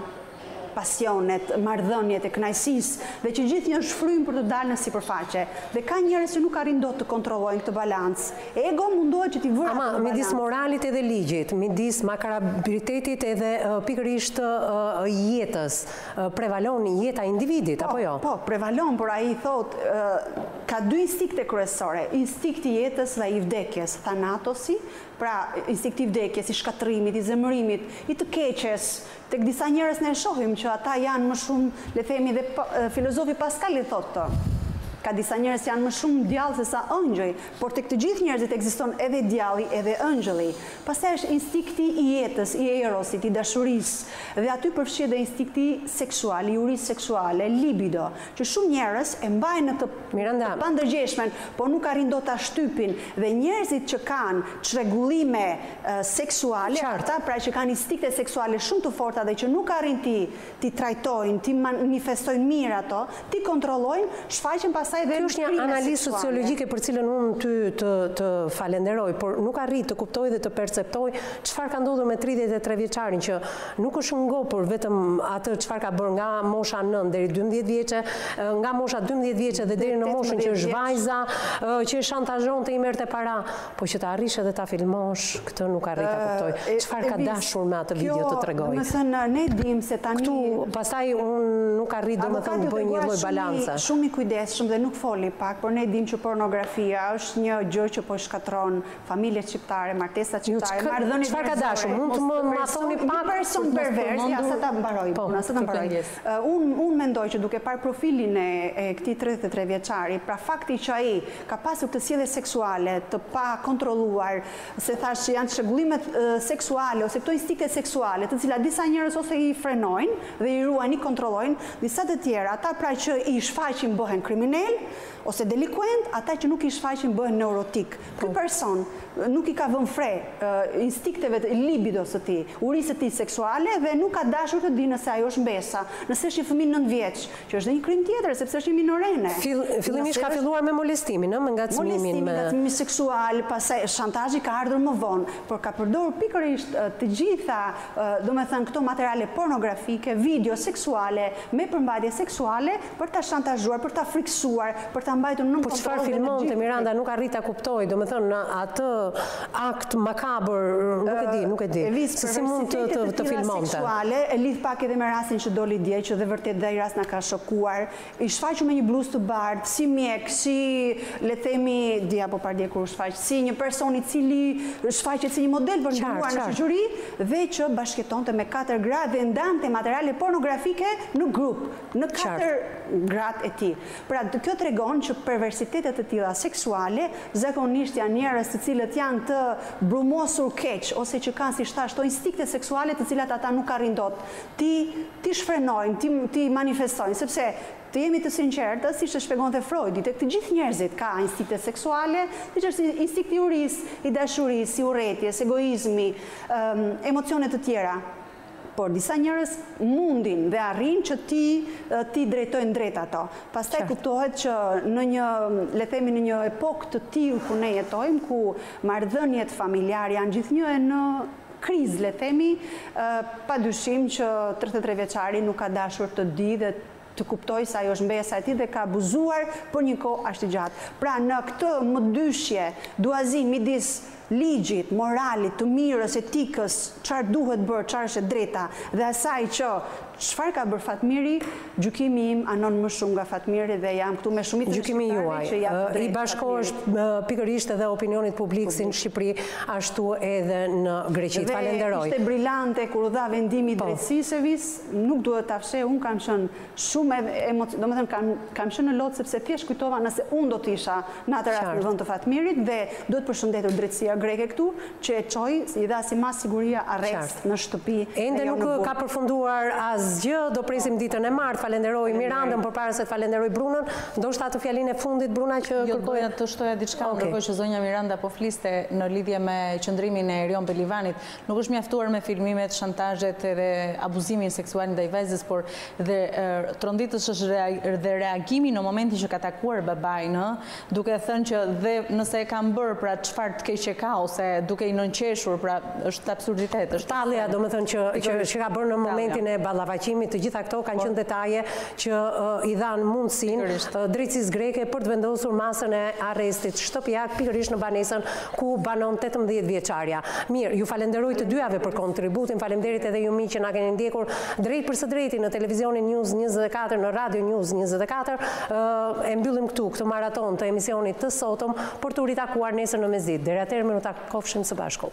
pasionet, marrëdhëniet e kënaqësisë, dhe që gjithë janë shfrym për të dalë në sipërfaqe. Dhe ka njerëz që nuk arrin dot të kontrollojnë këtë balancë. Ego mundohet që t'i vërë. Ama midis moralit edhe ligjit, midis makarabilitetit edhe pikërisht jetës, prevalon jeta e individit apo jo? Po, prevalon, por ai thotë ka 2 instinkte kryesore, instinkti i jetës dhe i vdekjes, thanatosi, pra instinkti i vdekjes, i shkatërimit, i zemërimit, i të keqes. Tek disa njerëz ne shohim që ata janë më shumë, le themi, dhe filozofi Pascal i thotë, ka disa njerëz që janë më shumë djallë se sa ëngjëj, por tek të gjithë njerëzit ekziston edhe djalli edhe ëngjëlli. Pastaj është instinkti i jetës, i erosit, i dashurisë, dhe aty përfshihet edhe instinkti seksual, i urisë seksuale, libido, që shumë njerëz e mbajnë në të pandërgjegjshmen, por nuk arrin dot ta shtypin, dhe njerëzit që kanë çrregullime seksuale, ata pra që kanë instinkte seksuale shumë të forta dhe që nuk arrin ti trajtojnë, ti manifestojnë mirë ato, ti kontrollojnë, shfaqen Kjo është një analizë sociologjike për cilën unë ty të falenderoj, por nuk arrit të kuptoj dhe të perceptoj çfarë ka ndodhur me 33 vjeçarin që nuk është ngopur vetëm atë çfarë ka bërë nga mosha 9 deri 12 vjeçe, nga mosha 12 vjeçe dhe deri në moshën që është vajza, që shantazhonte i merrte para, po që ta arrish edhe ta filmosh, këtë nuk arrit ta kuptoj. Çfarë ka dashur me atë video të tregoj? Domethënë ne dim se tani këtu pastaj unë nuk arrit domethënë bëj një lloj balance. Shumë i kujdesshëm dhe nuk foli pak, por ne dim që pornografia është një gjë që po shkatron familjet shqiptare, martesat shqiptare, marrëdhëniet. Çfarë ka dashur? Mund të më thoni pak? Një person pervers, ja sa ta mbaroj, sa ta mbaroj. Unë mendoj që duke parë profilin e këtij 33 vjeçari, pra fakti që ai ka pasur të sjellje seksuale të pa kontrolluar, se thash që janë çrregullimet seksuale ose këto instinkte seksuale, të cilat disa njerëz ose i frenojnë dhe i ruajnë, i kontrollojnë, disa të tjera, ata pra që i shfaqin bëhen kriminal ose delikuent, ata që nuk i shfaqin bëhen neurotik. Ky person nuk i ka vënë fre instinkteve të libidos së tij, urisë së tij seksuale dhe nuk ka dashur të di nëse ajo është mbesa, nëse është një fëmijë 9 vjeç, që është një krim tjetër sepse është një minorene. Fillimisht ka filluar me molestimin, me ngacmimin, ngacmimi seksual, pastaj shantazhi ka ardhur më vonë, por ka përdorur pikërisht të gjitha, domethënë këto materiale pornografike, video seksuale me përmbajtje seksuale për ta shantazhuar, për ta friksuar seksuar për ta mbajtur në kontroll. Po çfarë filmonte Miranda nuk arrit ta kuptoj, domethënë atë akt makabër, nuk e di. Se si mund të filmonte. Seksuale, e lidh pak edhe me rastin që doli dje, që dhe vërtet dhe i rast na ka shokuar. I shfaqur me një bluzë të bardhë, si mjek, si le themi dia apo par dje kur shfaq, si një person i cili shfaqet si një model për ndruar në shoqëri dhe që bashkëtonte me 4 gra dhe ndante materiale pornografike në grup, në 4 gratë e tij. Pra kjo tregon që perversitetet të tilla seksuale zakonisht janë njerëz të cilët janë të brumosur keq ose që kanë si shto instikte seksuale të cilat ata nuk arrin dot. Ti shfrenojnë, ti manifestojnë, sepse të jemi të sinqertë, siç e shpjegonte Freudi, tek të gjithë njerëzit ka instikte seksuale, siç është instikti i urisë, i dashurisë, i urrëties, egoizmi, emocione të tjera. Por disa njerëz mundin dhe arrin që ti drejtojnë drejt ato. Pastaj kuptohet që në një epokë të tillë ku ne jetojmë, ku marrëdhëniet familjare janë gjithnjë në krizë, le themi, padyshim që 33 vjeçari nuk ka dashur të di dhe të kuptoj se ajo është mbesa e tij dhe ka abuzuar për një kohë aq të gjatë. Pra në këtë mëdyshje, duazim midis ligjit, moralit, të mirës, etikës, çfarë duhet bërë, çfarë është e drejta dhe asaj që çfarë ka bërë Fatmiri, gjykimi im anon më shumë nga Fatmiri dhe jam këtu me shumicën e shqiptarëve që janë drejt. I bashkohesh pikërisht edhe opinionit publik si në Shqipëri, ashtu edhe në Greqi. Falenderoj. Dhe ishte brillante kur u dha vendimi i drejtësisë, nuk duhet ta fsheh, unë kam qenë shumë domethënë kam qenë në lot sepse thjesht kujtova nëse unë do të isha në atë rast në vend të Fatmirit dhe duhet përshëndetur drejtësia greke këtu që e çoi i dha si mas siguria arrest në shtëpi. Ende nuk ka përfunduar asgjë, do presim ditën e martë. Falenderoj Mirandën përpara se të falenderoj Brunën. Ndoshta atë fjalinë e fundit Bruna që kërkoja të shtoja diçka, ndërkohë që zonja Miranda po fliste në lidhje me qëndrimin e Erion Pelivanit. Nuk është mjaftuar me filmimet, shantazhet edhe abuzimin seksual ndaj vajzës, por dhe tronditës është dhe reagimi në momentin që ka takuar babain, duke thënë që dhe nëse e kam bërë pra çfarë të keq që ka ose duke i nënqeshur, pra është absurditet. Tallja, domethënë që ka bërë në momentin e ballavaqimit, të gjitha këto kanë qenë detaje që i dhanë mundësinë drejtësisë greke për të vendosur masën e arrestit shtëpiak pikërisht në banesën ku banon 18 vjeçarja. Mirë, ju falenderoj të dyjave për kontributin, faleminderit edhe ju miq që na keni ndjekur drejt për së drejti në televizionin News 24, në Radio News 24. E mbyllim këtu këtë maraton të emisionit të sotëm për të ritakuar nesër në mesditë. Deri atëherë, minuta kofshim së bashku.